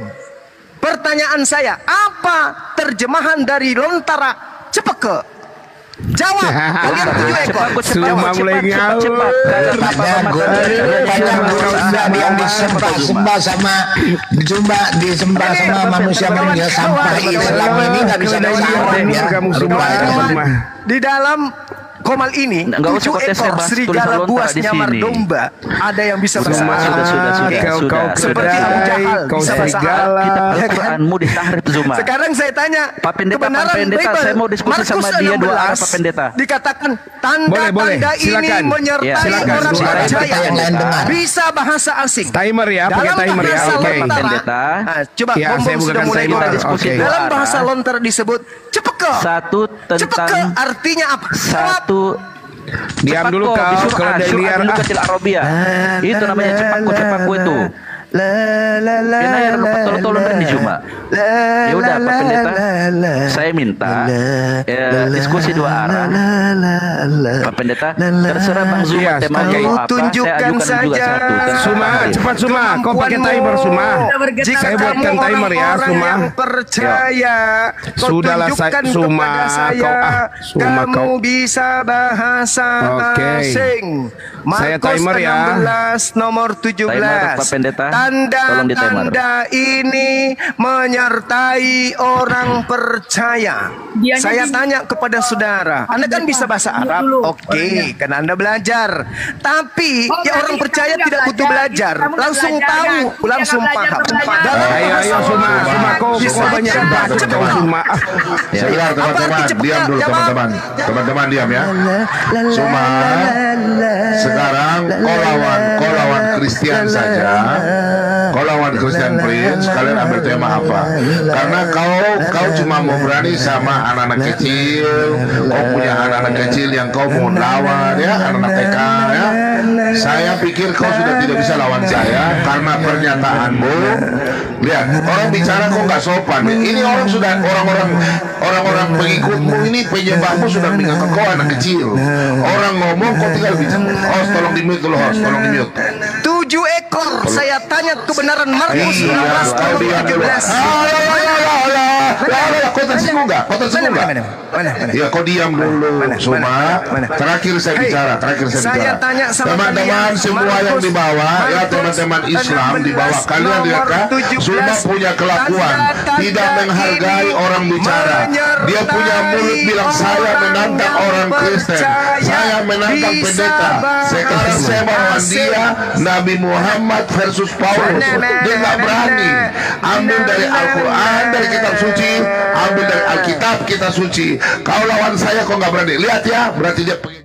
Pertanyaan saya, apa terjemahan dari lontara cepeke? Jawab. Kalian 7 ekor. Semua mulai ngawur. Yang disembah sama manusia sampah Islam ini nggak bisa di dalam Komal ini 7 ekor serigala buas nyamar domba. Ada yang bisa bahasa Kau seperti Abu Jahal bisa bahasa Quranmu ditahrif Zuma. Sekarang saya tanya Pak Pendeta, saya mau diskusi sama dia 2 arah Pak Pendeta. Dikatakan tanda-tanda ini menyertai orang percaya. Bisa bahasa asing. Timer ya, pakai timer ya. Oke. Pendeta. Coba saya bukan timer. Dalam bahasa lontar disebut cepeke. Satu tentang cepeke artinya apa? Diam dulu kau, kalau dari liar itu namanya cepakku itu. Tolong di cuma. Ya udah Pak Pendeta, saya minta diskusi dua arah. Pak Pendeta, terserah Bang Zuma temanya apa, saya ajukan juga satu. Suma, cepat Suma, kau pakai timer Suma. Saya buatkan timer ya Suma. Percaya, sudahlah saya Suma, Suma kau bisa bahasa asing. Saya timer ya. 16 nomor 17. Timer, Pak Pendeta. Tanda-tanda ini menyertai orang percaya. Saya tanya kepada saudara, Anda kan bisa bahasa Arab? Oke, karena Anda belajar. Tapi ya orang percaya tidak butuh belajar, langsung tahu, langsung paham. Ayo Suma, kau banyak baca kau Suma. Sebentar teman-teman, diam dulu teman-teman. Teman-teman diam ya. Suma, sekarang kau lawan Kristen saja. Kau lawan Christian Prince, kalian ambil tema apa? Karena kau cuma mau berani sama anak-anak kecil. Kau punya anak-anak kecil yang kau mau lawan ya, anak-anak TK ya. Saya pikir kau sudah tidak bisa lawan saya karena pernyataanmu. Lihat, orang bicara kok nggak sopan. Ini orang sudah orang-orang pengikutmu ini, penyembahmu sudah menganggap kau anak kecil. Orang ngomong kau tinggal bicara. Host, tolong di mute dulu, host, tolong di mute. 7 ekor. Saya tanya kebenaran Markus 16 ayat 17. Kau tersinggung nggak? Ya kau diam dulu. Suma. Terakhir saya bicara. Saya tanya sama teman-teman semua yang di bawah ya, teman-teman Islam di bawah, kalian lihat kan? Suma punya kelakuan tidak menghargai orang bicara. Dia punya mulut bilang saya menantang orang Kristen, saya menantang pendeta. Sekarang saya melawan dia, Nabi Muhammad versus Paulus. Dia nggak berani. Ambil dari Al-Quran, dari kitab suci, ambil dari Alkitab kita suci. Kau lawan saya kok nggak berani. Lihat ya, berarti dia pergi.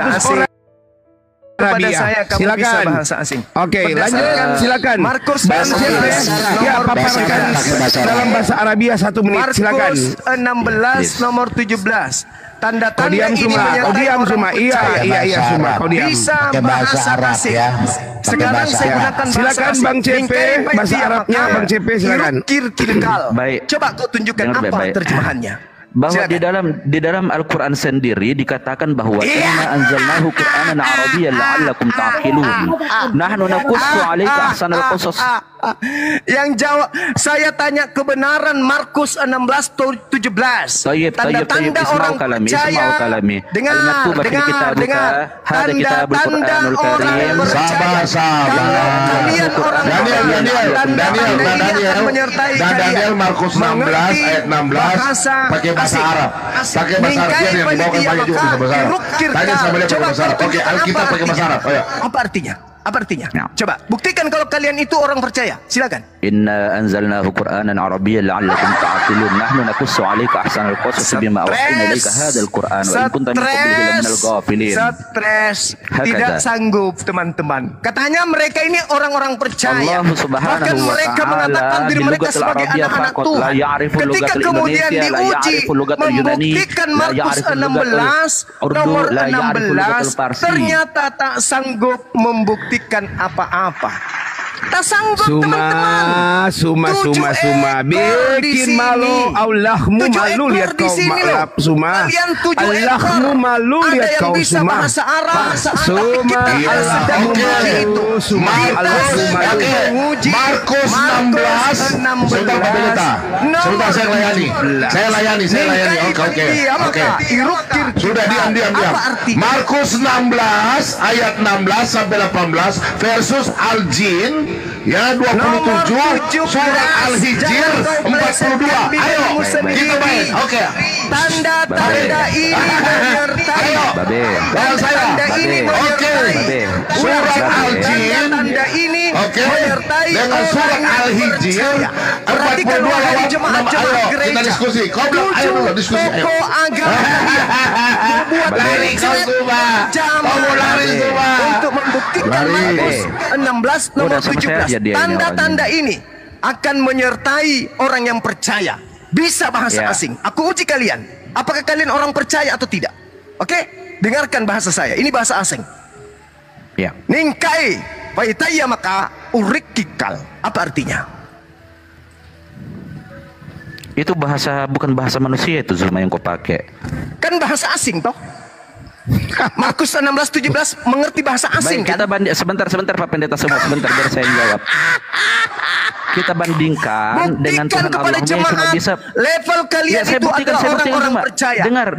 Asing. Kepada saya kamu silakan. bisa bahasa asing. Oke, lanjut silakan. Markus ya, paparkan dalam bahasa Arabia 1 menit. Silakan. Markus 16 nomor 17. Tanda-tanda ini menyertai orang percaya. Iya Suma, kau diam. Bisa bahasa asing ya. Sekarang saya gunakan bahasa silakan asing. Bang CP, bahasa Arabnya Bang CP silakan. Baik. Coba kau tunjukkan apa terjemahannya. Bahwa di dalam Al-Quran sendiri dikatakan bahwa inna anzalnahu Qur'anan Arabiyyan la'allakum ta'qilun. Nahnu naqussu 'alaika ahsanal qasas. Yang jawab, saya tanya kebenaran Markus 16:17. Tanda-tanda orang percaya. Dengar. Tanda-tanda orang percaya. Kalau kalian orang Daniel Markus 16 ayat 16 pakai bahasa Arab. Pakai bahasa Arab yang dibawakan banyak juga bahasa Arab. Tanya sama dia pakai bahasa Arab. Oke, Alkitab pakai bahasa Arab. Apa artinya? Apa artinya? Coba buktikan kalau kalian itu orang percaya. Silakan. Inna anzalnahu Qur'anan Arabiyyan la'allakum ta'qilun. Nahnu naqussu 'alaika ahsanal qasas bima awhayna ilaika hadzal Qur'an wa in kunta min qablihi laminal ghafilin. Stres. Tidak sanggup teman-teman. Katanya mereka ini orang-orang percaya. Bahkan mereka mengatakan diri mereka sebagai anak-anak Tuhan. Ketika kemudian diuji membuktikan Markus 16 nomor 16 ternyata tak sanggup membuktikan apa-apa. Tak sanggup teman-teman. Suma bikin malu. Allahmu malu lihat kau malap Suma. Allahmu malu lihat kau Suma. Suma Allahmu malu Suma. Allahmu malu. Markus 16. Sebentar saya layani. Oke. Sudah diam. Markus 16 ayat 16 sampai 18 versus Al-Jin ya 27, surat Al-Hijr 42. Ayo kita main. Oke. Tanda-tanda ini menyertai. Ayo. Lawan saya. Oke. Surat Al-Jin. Tanda ini menyertai dengan surat Al-Hijr 42 lawan 6. Ayo kita diskusi. Kau bilang ayo dulu diskusi. Pokok agama membuat lari kau Suma. Kau mau lari Suma. Untuk membuktikan Markus 16 nomor 17. Tanda-tanda ini akan menyertai orang yang percaya. Bisa bahasa asing. Aku uji kalian. Apakah kalian orang percaya atau tidak? Oke? Dengarkan bahasa saya. Ini bahasa asing. Ya. Ningkai paitaya maka urikikal. Apa artinya? Itu bahasa, bukan bahasa manusia itu Zuma yang kau pakai. Kan bahasa asing toh? Markus 16:17 mengerti bahasa asing. Baik, kita banding sebentar Pak Pendeta semua, sebentar biar saya jawab. Kita bandingkan dengan Tuhan Allah yang cuma bisa level kalian itu adalah orang-orang percaya. Dengar,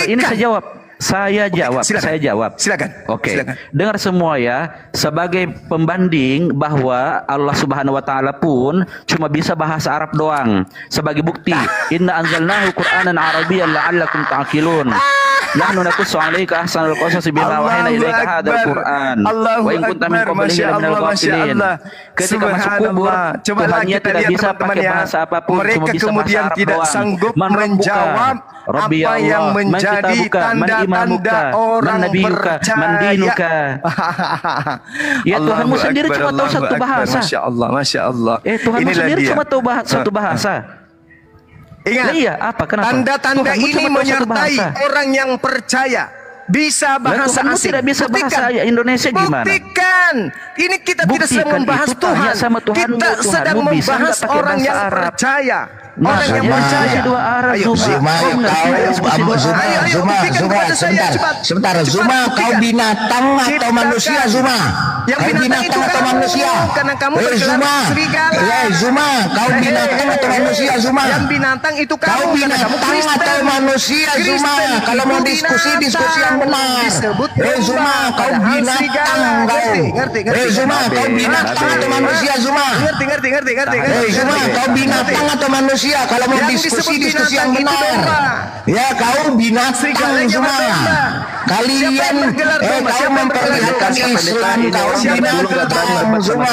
ini saya jawab. Silakan. Oke. Dengar semua ya, sebagai pembanding bahwa Allah Subhanahu wa taala pun cuma bisa bahasa Arab doang. Sebagai bukti, inna anzalnahu Qur'anan Arabiyyan la'allakum ta'qilun. Nahnu naqussu 'alaika ahsanal qasasi bima wahayna ilaika hadzal Qur'an. Wa in kunta min qablihi laminal ghafilin. Ketika masuk kubur, Tuhannya tidak bisa pakai bahasa apapun, cuma bisa bahasa Arab tidak doang. sanggup menjawab apa yang menjadi tanda-tanda orang percaya. Ya Tuhanmu sendiri cuma tahu satu bahasa. Masya Allah. Tuhanmu sendiri cuma tahu satu bahasa. Ingat, iya, apa? Kenapa? Tanda-tanda ini menyertai orang yang percaya. Bisa bahasa asing. Tidak bisa bahasa Indonesia gimana? Buktikan. Ini kita tidak sedang membahas Tuhan. Kita sedang membahas orang yang percaya. Orang yang percaya. Ayo, Zuma, sebentar. Zuma, kau binatang atau manusia, Zuma? Kau binatang atau manusia? Karena kamu bergelar serigala. Zuma, kau binatang atau manusia, Zuma? Yang binatang itu kamu. Kau binatang atau manusia, Zuma? Kalau mau diskusi yang benar. Zuma, kau binatang, kau. Zuma, kau binatang atau manusia, Zuma? Ngerti. Zuma, kau binatang atau manusia? Kalau mau diskusi yang benar. Ya, kau binatang Zuma. Kalian kau memperlihatkan Islam, kau binatang Zuma.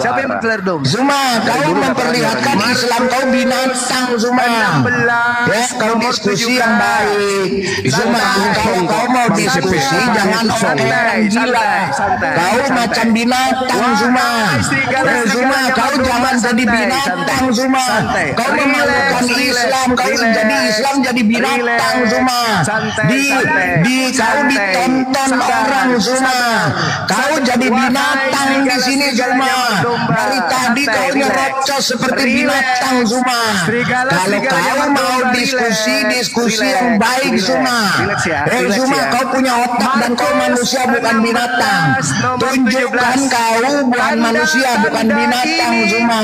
Siapa yang bergelar dom? Zuma, kau memperlihatkan Islam, kau binatang Zuma. Ya, kau diskusi yang baik. Zuma, kau mau diskusi jangan orang gila. Kau macam binatang Zuma. Zuma, kau jangan jadi binatang Zuma. Kau memalukan Islam, kau jadi Islam jadi binatang Zuma. Kau ditonton orang Zuma. Kau jadi binatang di sini Zuma. Dari tadi kau nyerocos seperti binatang Zuma. Kalau kau mau diskusi yang baik Zuma. Zuma, kau punya otak dan kau manusia bukan binatang. Tunjukkan kau bukan manusia bukan binatang Zuma.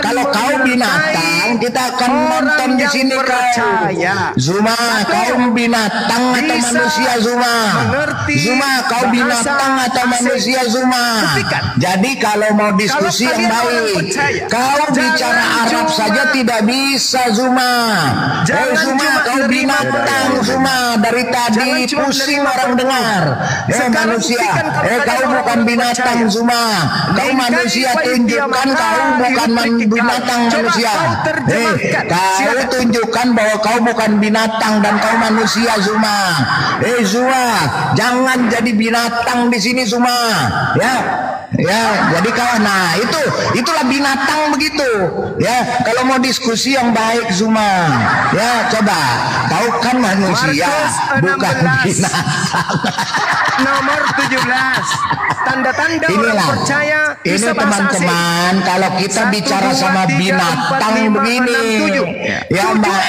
Kalau kau binatang, kita akan nonton di sini kau. Zuma, kau binatang atau manusia Zuma? Zuma, kau binatang atau manusia Zuma? Jadi kalau mau diskusi yang baik, kau bicara Arab saja tidak bisa Zuma. Zuma, kau binatang Zuma. Dari tadi pusing orang dengar. Manusia, kau bukan binatang Zuma. Kau manusia, tunjukkan kau bukan binatang manusia. Kau tunjukkan bahwa kau bukan binatang dan kau manusia Zuma. Zuma, jangan jadi binatang di sini Zuma. Ya. Ya, jadi kawan, nah itulah binatang begitu. Ya, kalau mau diskusi yang baik Zuma, ya coba, tahu kan manusia bukan binatang. Nomor 17. Tanda-tanda orang percaya bisa ini teman-teman, kalau kita bicara sama binatang begini, ya Mbak,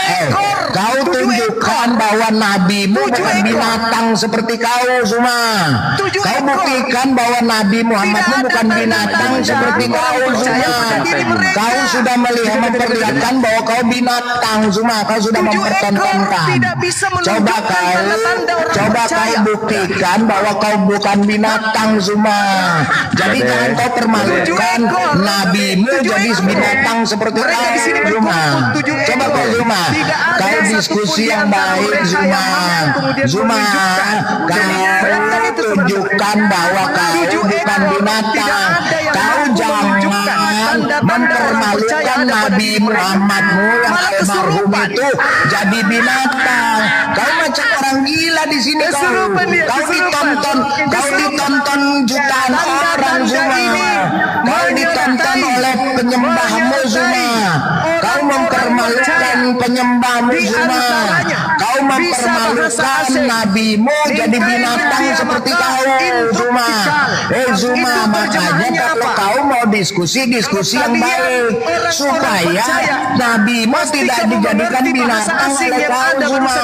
kau tunjukkan bahwa nabimu bukan binatang seperti kau Zuma. Kau buktikan bahwa Nabi Muhammadmu bukan binatang seperti kau Zuma. Kau sudah memperlihatkan bahwa kau binatang Zuma. Kau sudah mempertontonkan. Coba kau buktikan bahwa kau bukan binatang Zuma. Jadi jangan kau permalukan nabimu jadi binatang seperti kau Zuma. Coba kau Zuma, kau diskusi yang baik Zuma. Zuma, kau tunjukkan bahwa kau bukan binatang. Kau jangan mempermalukan Nabi Muhammadmu yang almarhum itu jadi binatang. Kau macam orang gila di sini kau ditonton jutaan orang Zuma. Kau ditonton oleh penyembahmu Zuma. Kau mempermalukan penyembahmu Zuma. Kau mempermalukan nabimu jadi binatang seperti kau Zuma. Zuma, makanya kalau kau mau diskusi yang baik supaya nabimu tidak dijadikan binatang oleh kau Zuma.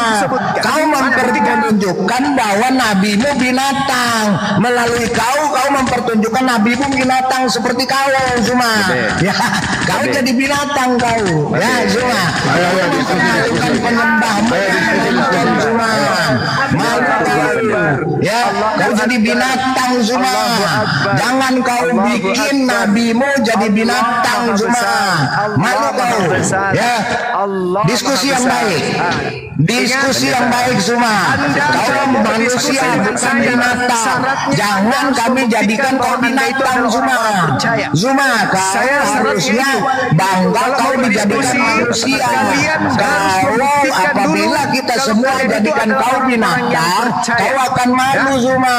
Kau mempertunjukkan bahwa nabimu binatang. Melalui kau mempertunjukkan nabimu binatang seperti kau Zuma. Ya, kau jadi binatang kau. Ya Zuma. Mempertunjukkan penyembahmu Zuma. Ya, kau jadi binatang Zuma. Jangan kau bikin nabimu jadi binatang Zuma. Malu kau. Ya, diskusi yang baik. Diskusi yang baik Zuma. Kau manusia bukan binatang. Jangan kami jadikan kau binatang Zuma. Zuma, kau harusnya bangga kau dijadikan manusia. Kalau apabila kita semua jadikan kau binatang, kau akan malu Zuma.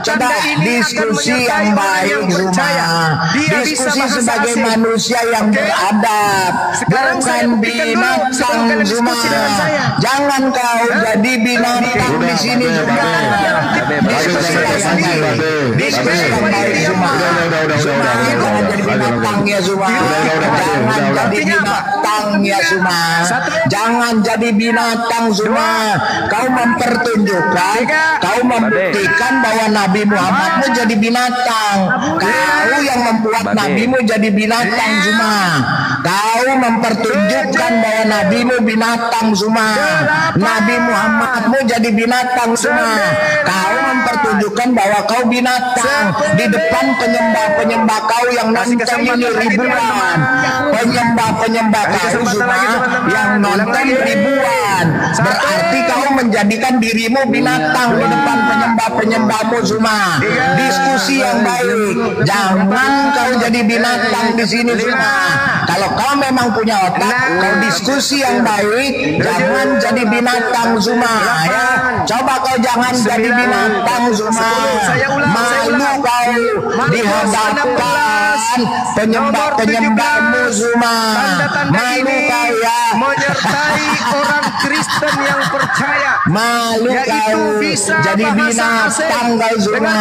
Coba diskusi yang baik Zuma. Diskusi sebagai manusia yang beradab, bukan binatang Zuma. Jangan kau jadi binatang di sini Zuma. Diskusi yang baik Zuma. Zuma, jangan jadi binatang ya Zuma. Jangan jadi binatang ya Zuma. Jangan jadi binatang Zuma. Kau mempertunjukkan, kau membuktikan bahwa Nabi Muhammadmu jadi binatang. Kau yang membuat nabimu jadi binatang Zuma. Kau mempertunjukkan bahwa nabimu binatang Zuma. Nabi Muhammadmu jadi binatang Zuma. Kau mempertunjukkan bahwa kau binatang di depan penyembah kau yang nonton ini ribuan. Penyembah kau Zuma yang nonton ribuan. Berarti kau menjadikan dirimu binatang di depan penyembahmu Zuma. Diskusi yang baik. Jangan kau jadi binatang di sini Zuma. Kalau kau memang punya otak, kau diskusi yang baik. Jangan jadi binatang Zuma. Ya, coba kau jangan jadi binatang Zuma. Malu kau di hadapan penyembahmu Zuma. Malu kau ya. Menyertai orang Kristen yang percaya. Malu kau jadi binatang kau Zuma.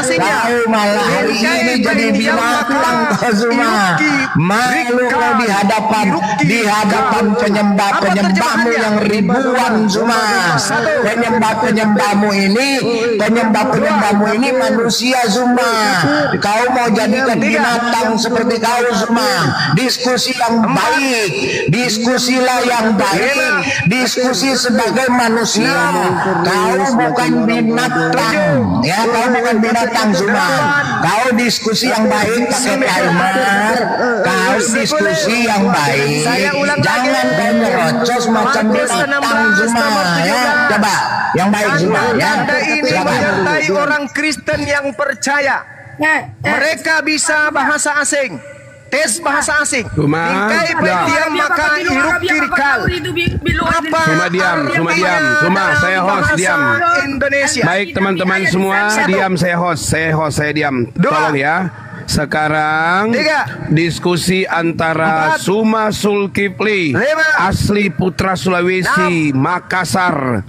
Kau malah hari ini jadi binatang kau Zuma. Malu kau di hadapan penyembahmu yang ribuan Zuma. Penyembahmu ini manusia Zuma. Kau mau jadikan binatang seperti kau Zuma. Diskusi yang baik. Diskusilah yang baik. Diskusi sebagai manusia. Kau bukan binatang. Ya, kau bukan binatang Zuma. Kau diskusi yang baik pakai timer. Kau diskusi yang baik. Jangan kau nyerocos macam binatang Zuma. Ya, coba yang baik Zuma. Ya, ini menyertai orang Kristen yang percaya. Mereka bisa bahasa asing. tes bahasa asing. Ningkai diam maka iruk kirikal. Apa? Cuma saya host diam. Indonesia. Baik teman-teman semua diam, saya diam. Tolong ya. Sekarang diskusi antara Suma Zulkifli asli putra Sulawesi Makassar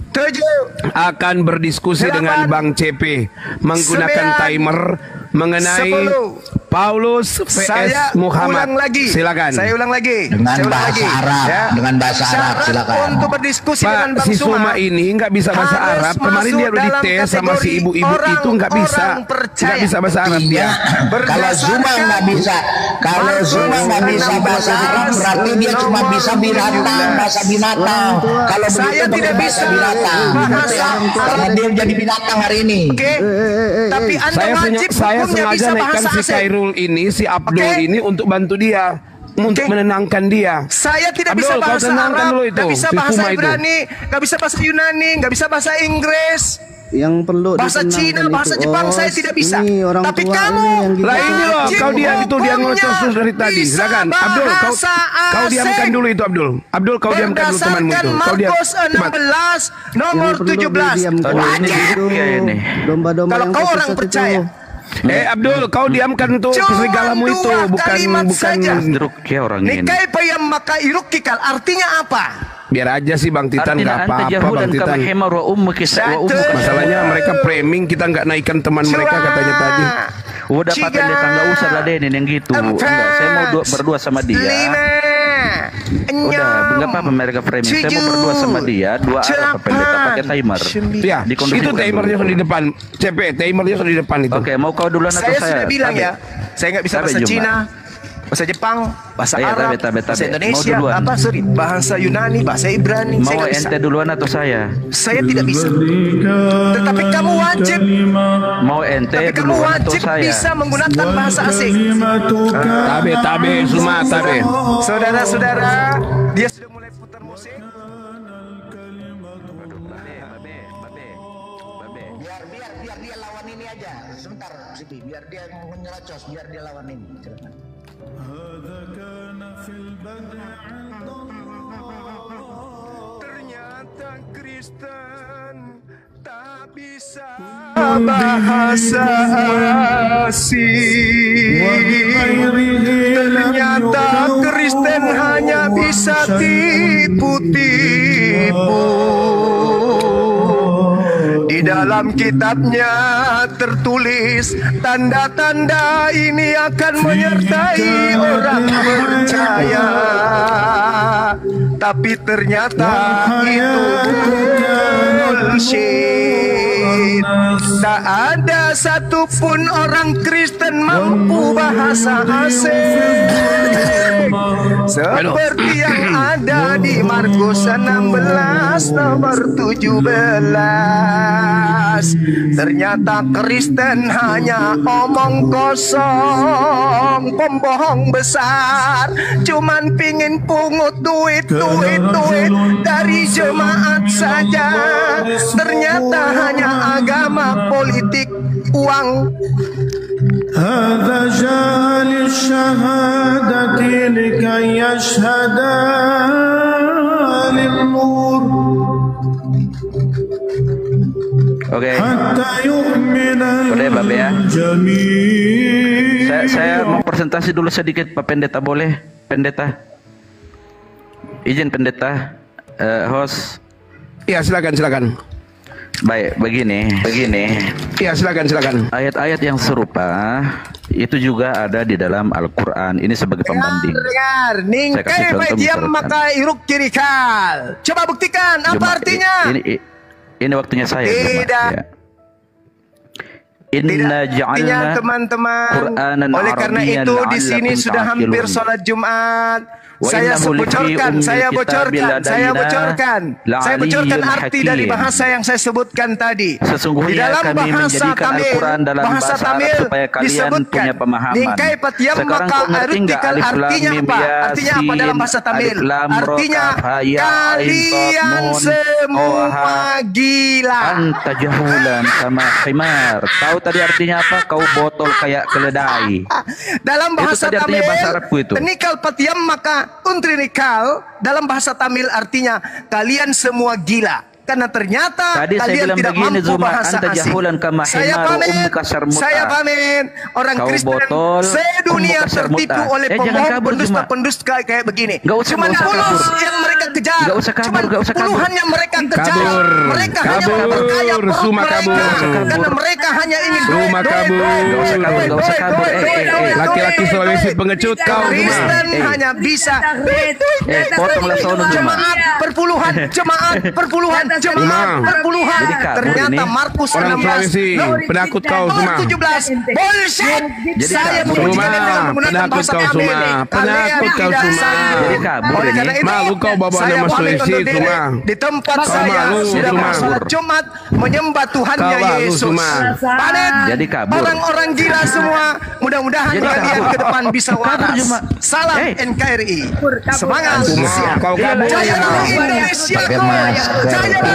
akan berdiskusi dengan Bang CP menggunakan timer mengenai Paulus vs Muhammad. Silakan. Saya ulang lagi. Dengan bahasa Arab. Ya. Dengan bahasa Arab silakan. Untuk berdiskusi dengan Bang si Suma ini nggak bisa bahasa Arab. Kemarin dia udah dites sama si ibu-ibu itu nggak bisa bahasa Arab dia. Kalau Suma nggak bisa, bahasa Arab berarti dia cuma bisa bahasa binatang. Kalau saya tidak bisa binatang, karena dia jadi binatang hari ini. Oke. Tapi Anda wajib hukumnya bisa bahasa si Khairul ini, si Abdul ini untuk bantu dia, untuk menenangkan dia. Saya tidak bisa bahasa Arab, nggak bisa bahasa Ibrani, nggak bisa bahasa Yunani, nggak bisa bahasa Inggris. Yang perlu bahasa Cina, bahasa Jepang saya tidak bisa. Tapi kamu lah ini loh, kau dia ngocos dari tadi. Silakan Abdul, kau diamkan dulu itu Abdul. Abdul kau diamkan dulu temanmu itu. Kau diam. Markus 16 nomor 17. Kalau kau orang percaya. Abdul, kau diamkan tuh serigalamu itu, bukan Nikai payam maka irukikal artinya apa? Biar aja sih Bang Titan, nggak apa-apa Bang Titan. Masalahnya mereka framing, kita nggak naikkan teman mereka katanya tadi. Udah Pak Pendeta, nggak usah ladenin yang gitu. Enggak, saya mau berdua sama dia. Udah, nggak apa-apa mereka framing. Saya mau berdua sama dia, dua arah Pak Pendeta pakai timer. Ya, itu timernya sudah di depan. CP, timernya sudah di depan itu. Oke, mau kau duluan atau saya? Saya sudah bilang ya, saya nggak bisa bahasa Cina, bahasa Jepang, bahasa Arab, bahasa Indonesia, bahasa Yunani, bahasa Ibrani. Mau ente duluan atau saya? Saya tidak bisa. Tetapi kamu wajib. Mau ente duluan atau saya? Bisa menggunakan bahasa asing. Tabe, Suma, tabe. Saudara-saudara, dia sudah mulai putar musik. Biar dia lawan ini aja. Sebentar, Sipi. Biar dia nyerocos, biar dia lawan ini. Silakan. Ternyata Kristen tak bisa bahasa asing. Ternyata Kristen hanya bisa tipu-tipu. Di dalam kitabnya tertulis tanda-tanda ini akan menyertai orang percaya. Tapi ternyata itu bullshit. Tak ada satupun orang Kristen mampu bahasa asing seperti yang ada di Markus 16 nomor 17. Ternyata Kristen hanya omong kosong, pembohong besar, cuman pingin pungut duit dari jemaat saja. Ternyata hanya agama, politik, uang. هذا جاء للشهادة لكي يشهد للنور. Oke. Boleh Babe ya. Saya mau presentasi dulu sedikit Pak Pendeta, boleh Pendeta? Izin Pendeta, host. Iya silakan. Baik, begini. Iya silakan. Ayat-ayat yang serupa itu juga ada di dalam Al-Quran. Ini sebagai pembanding. Dengar, ningkai baik diam maka iruk kirikal. Coba buktikan apa artinya? Ini waktunya saya. Tidak. Ya. Inna ja'alna teman-teman. Oleh karena itu di sini sudah hampir sholat Jumat. Saya bocorkan arti dari bahasa yang saya sebutkan tadi. Sesungguhnya di dalam kami menjadikan Al-Quran dalam bahasa Arab supaya kalian punya pemahaman. Sekarang kau ngerti nggak alif lam mim ya artinya apa dalam bahasa Tamil? Artinya kalian semua gila. Anta jahulan sama himar. Tahu tadi artinya apa? Kau botol kayak keledai. Dalam bahasa Tamil, bahasa Arabku itu. Nikal patiam maka untri nikal dalam bahasa Tamil artinya kalian semua gila. Karena ternyata tadi kalian tidak begini, mampu bahasa asing. Saya pamit, orang kau Kristen botol, sedunia tertipu oleh pembohong pendusta kayak begini. Cuma polos yang mereka kejar, cuma puluhan yang mereka kejar. Mereka hanya memperkaya perut mereka, karena mereka hanya ingin duit. Laki-laki Sulawesi pengecut kau. Kristen hanya bisa potonglah sono jemaat perpuluhan perpuluhan. Ternyata Markus 16 penakut kau semua. 17 bullshit. Saya menggunakan bahasa Tamil. Penakut kau semua. Jadi kabur ini. Malu kau bawa nama Sulawesi semua. Di tempat saya sudah sholat Jumat menyembah Tuhannya Yesus. Panen orang-orang gila semua. Mudah-mudahan kalian ke depan bisa waras. Salam NKRI. Semangat. Kau kabur. Jaya Indonesia. Jaya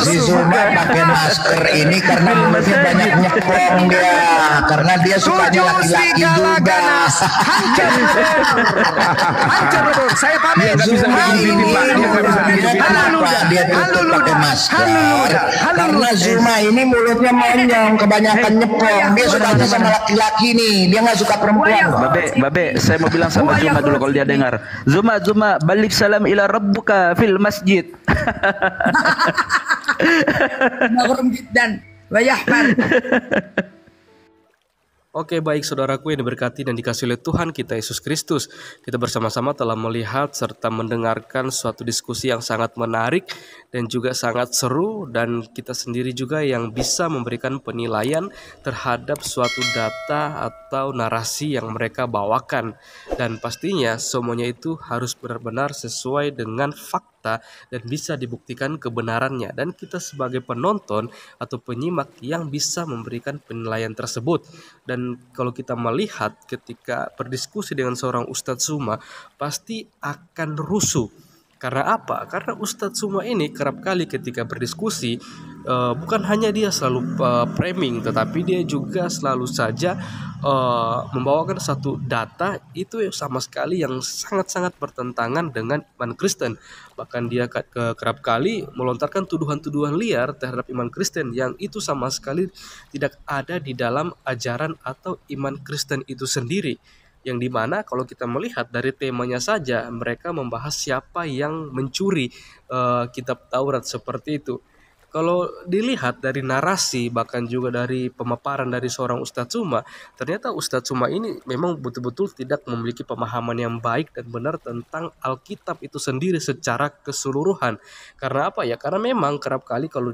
Si Zuma pakai masker ini karena mulutnya banyak nyepong dia, karena dia sukanya laki-laki juga. Hancur. Saya pamit. Dia tutup pakai masker karena Zuma ini mulutnya monyong, kebanyakan nyepong. Dia sukanya sama laki-laki nih, dia nggak suka perempuan. Babe, saya mau bilang sama Zuma dulu kalau dia dengar. Zuma, balik salam ila rabbuka fil masjid. Dan wayahman. Oke, baik saudaraku yang diberkati dan dikasihi oleh Tuhan kita Yesus Kristus. Kita bersama-sama telah melihat serta mendengarkan suatu diskusi yang sangat menarik dan juga sangat seru, dan kita sendiri juga yang bisa memberikan penilaian terhadap suatu data atau narasi yang mereka bawakan. Dan pastinya semuanya itu harus benar-benar sesuai dengan fakta dan bisa dibuktikan kebenarannya, dan kita sebagai penonton atau penyimak yang bisa memberikan penilaian tersebut. Dan kalau kita melihat ketika berdiskusi dengan seorang Ustadz Zuma, pasti akan rusuh. Karena apa? Karena Ustadz Zuma ini kerap kali ketika berdiskusi bukan hanya dia selalu framing, tetapi dia juga selalu saja membawakan satu data itu sama sekali yang sangat-sangat bertentangan dengan iman Kristen. Bahkan dia kerap kali melontarkan tuduhan-tuduhan liar terhadap iman Kristen yang itu sama sekali tidak ada di dalam ajaran atau iman Kristen itu sendiri. Yang dimana kalau kita melihat dari temanya saja, mereka membahas siapa yang mencuri kitab Taurat seperti itu. Kalau dilihat dari narasi, bahkan juga dari pemaparan dari seorang Ustadz Zuma, ternyata Ustadz Zuma ini memang betul-betul tidak memiliki pemahaman yang baik dan benar tentang Alkitab itu sendiri secara keseluruhan. Karena apa ya? Karena memang kerap kali kalau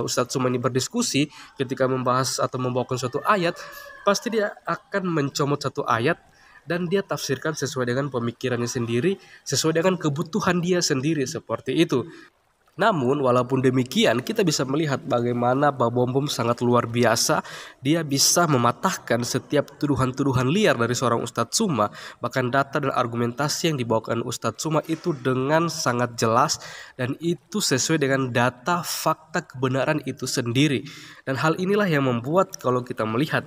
Ustadz Zuma ini berdiskusi, ketika membahas atau membawakan suatu ayat, pasti dia akan mencomot satu ayat dan dia tafsirkan sesuai dengan pemikirannya sendiri, sesuai dengan kebutuhan dia sendiri, seperti itu. Namun walaupun demikian, kita bisa melihat bagaimana Pak Bom Bom sangat luar biasa. Dia bisa mematahkan setiap tuduhan-tuduhan liar dari seorang Ustadz Zuma. Bahkan data dan argumentasi yang dibawakan Ustadz Zuma itu dengan sangat jelas, dan itu sesuai dengan data, fakta, kebenaran itu sendiri. Dan hal inilah yang membuat kalau kita melihat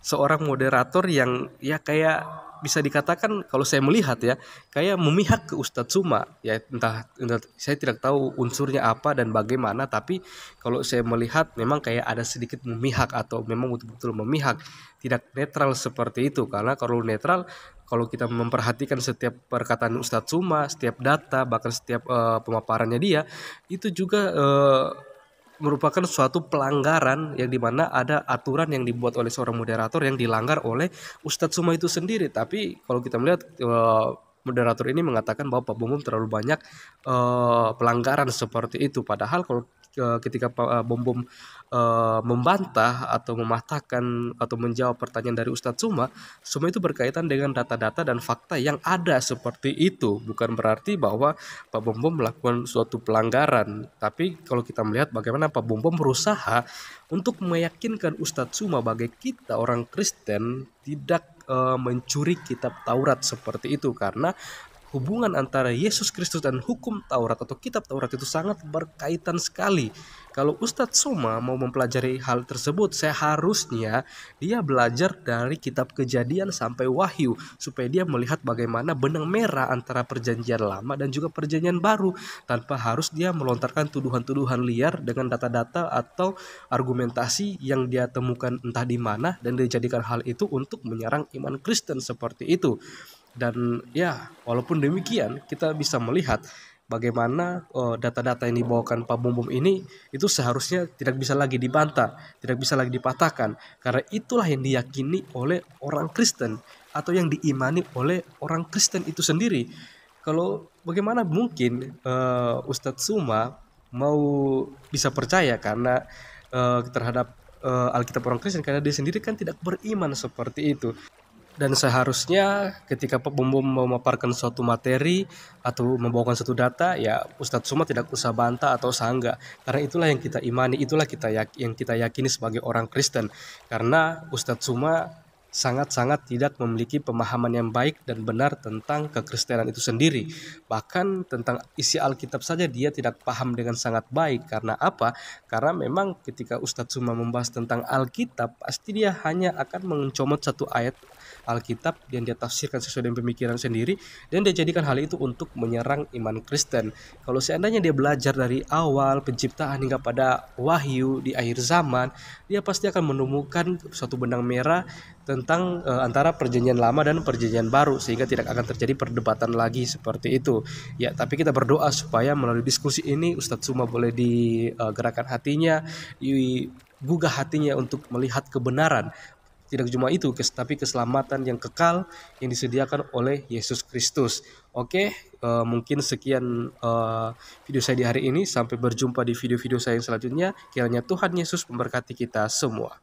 seorang moderator yang ya kayak bisa dikatakan, kalau saya melihat ya, kayak memihak ke Ustadz Zuma. Ya entah saya tidak tahu unsurnya apa dan bagaimana, tapi kalau saya melihat memang kayak ada sedikit memihak atau memang betul-betul memihak, tidak netral seperti itu. Karena kalau netral, kalau kita memperhatikan setiap perkataan Ustadz Zuma, setiap data, bahkan setiap pemaparannya dia, itu juga merupakan suatu pelanggaran yang dimana ada aturan yang dibuat oleh seorang moderator yang dilanggar oleh Ustadz Zuma itu sendiri. Tapi kalau kita melihat moderator ini mengatakan bahwa Pak Bom Bom terlalu banyak pelanggaran seperti itu. Padahal kalau ketika Pak Bom Bom membantah atau mematahkan atau menjawab pertanyaan dari Ustadz Zuma, semua itu berkaitan dengan data-data dan fakta yang ada seperti itu. Bukan berarti bahwa Pak Bom Bom melakukan suatu pelanggaran, tapi kalau kita melihat bagaimana Pak Bom Bom berusaha untuk meyakinkan Ustadz Zuma bagi kita orang Kristen tidak mencuri kitab Taurat seperti itu, karena hubungan antara Yesus Kristus dan hukum Taurat atau kitab Taurat itu sangat berkaitan sekali. Kalau Ustadz Suma mau mempelajari hal tersebut, seharusnya dia belajar dari kitab Kejadian sampai Wahyu, supaya dia melihat bagaimana benang merah antara perjanjian lama dan juga perjanjian baru, tanpa harus dia melontarkan tuduhan-tuduhan liar dengan data-data atau argumentasi yang dia temukan entah di mana, dan dia jadikan hal itu untuk menyerang iman Kristen seperti itu. Dan ya, walaupun demikian kita bisa melihat bagaimana data-data yang dibawakan Pak Bom Bom ini itu seharusnya tidak bisa lagi dibantah, tidak bisa lagi dipatahkan, karena itulah yang diyakini oleh orang Kristen atau yang diimani oleh orang Kristen itu sendiri. Kalau bagaimana mungkin Ustadz Suma mau bisa percaya karena terhadap Alkitab orang Kristen, karena dia sendiri kan tidak beriman seperti itu. Dan seharusnya ketika Pak Bom Bom mau memaparkan suatu materi atau membawakan suatu data, ya Ustadz Suma tidak usah bantah atau sanggah, karena itulah yang kita imani, itulah yang kita yakini sebagai orang Kristen. Karena Ustadz Suma sangat-sangat tidak memiliki pemahaman yang baik dan benar tentang kekristenan itu sendiri. Bahkan tentang isi Alkitab saja dia tidak paham dengan sangat baik. Karena apa? Karena memang ketika Ustadz Suma membahas tentang Alkitab, pasti dia hanya akan mencomot satu ayat Alkitab dan dia tafsirkan sesuai dengan pemikiran sendiri, dan dia jadikan hal itu untuk menyerang iman Kristen. Kalau seandainya dia belajar dari awal penciptaan hingga pada Wahyu di akhir zaman, dia pasti akan menemukan suatu benang merah tentang antara perjanjian lama dan perjanjian baru, sehingga tidak akan terjadi perdebatan lagi seperti itu. Ya, tapi kita berdoa supaya melalui diskusi ini Ustadz Suma boleh digerakkan hatinya, digugah hatinya untuk melihat kebenaran. Tidak cuma itu, tapi keselamatan yang kekal yang disediakan oleh Yesus Kristus. Oke, mungkin sekian video saya di hari ini. Sampai berjumpa di video-video saya yang selanjutnya. Kiranya Tuhan Yesus memberkati kita semua.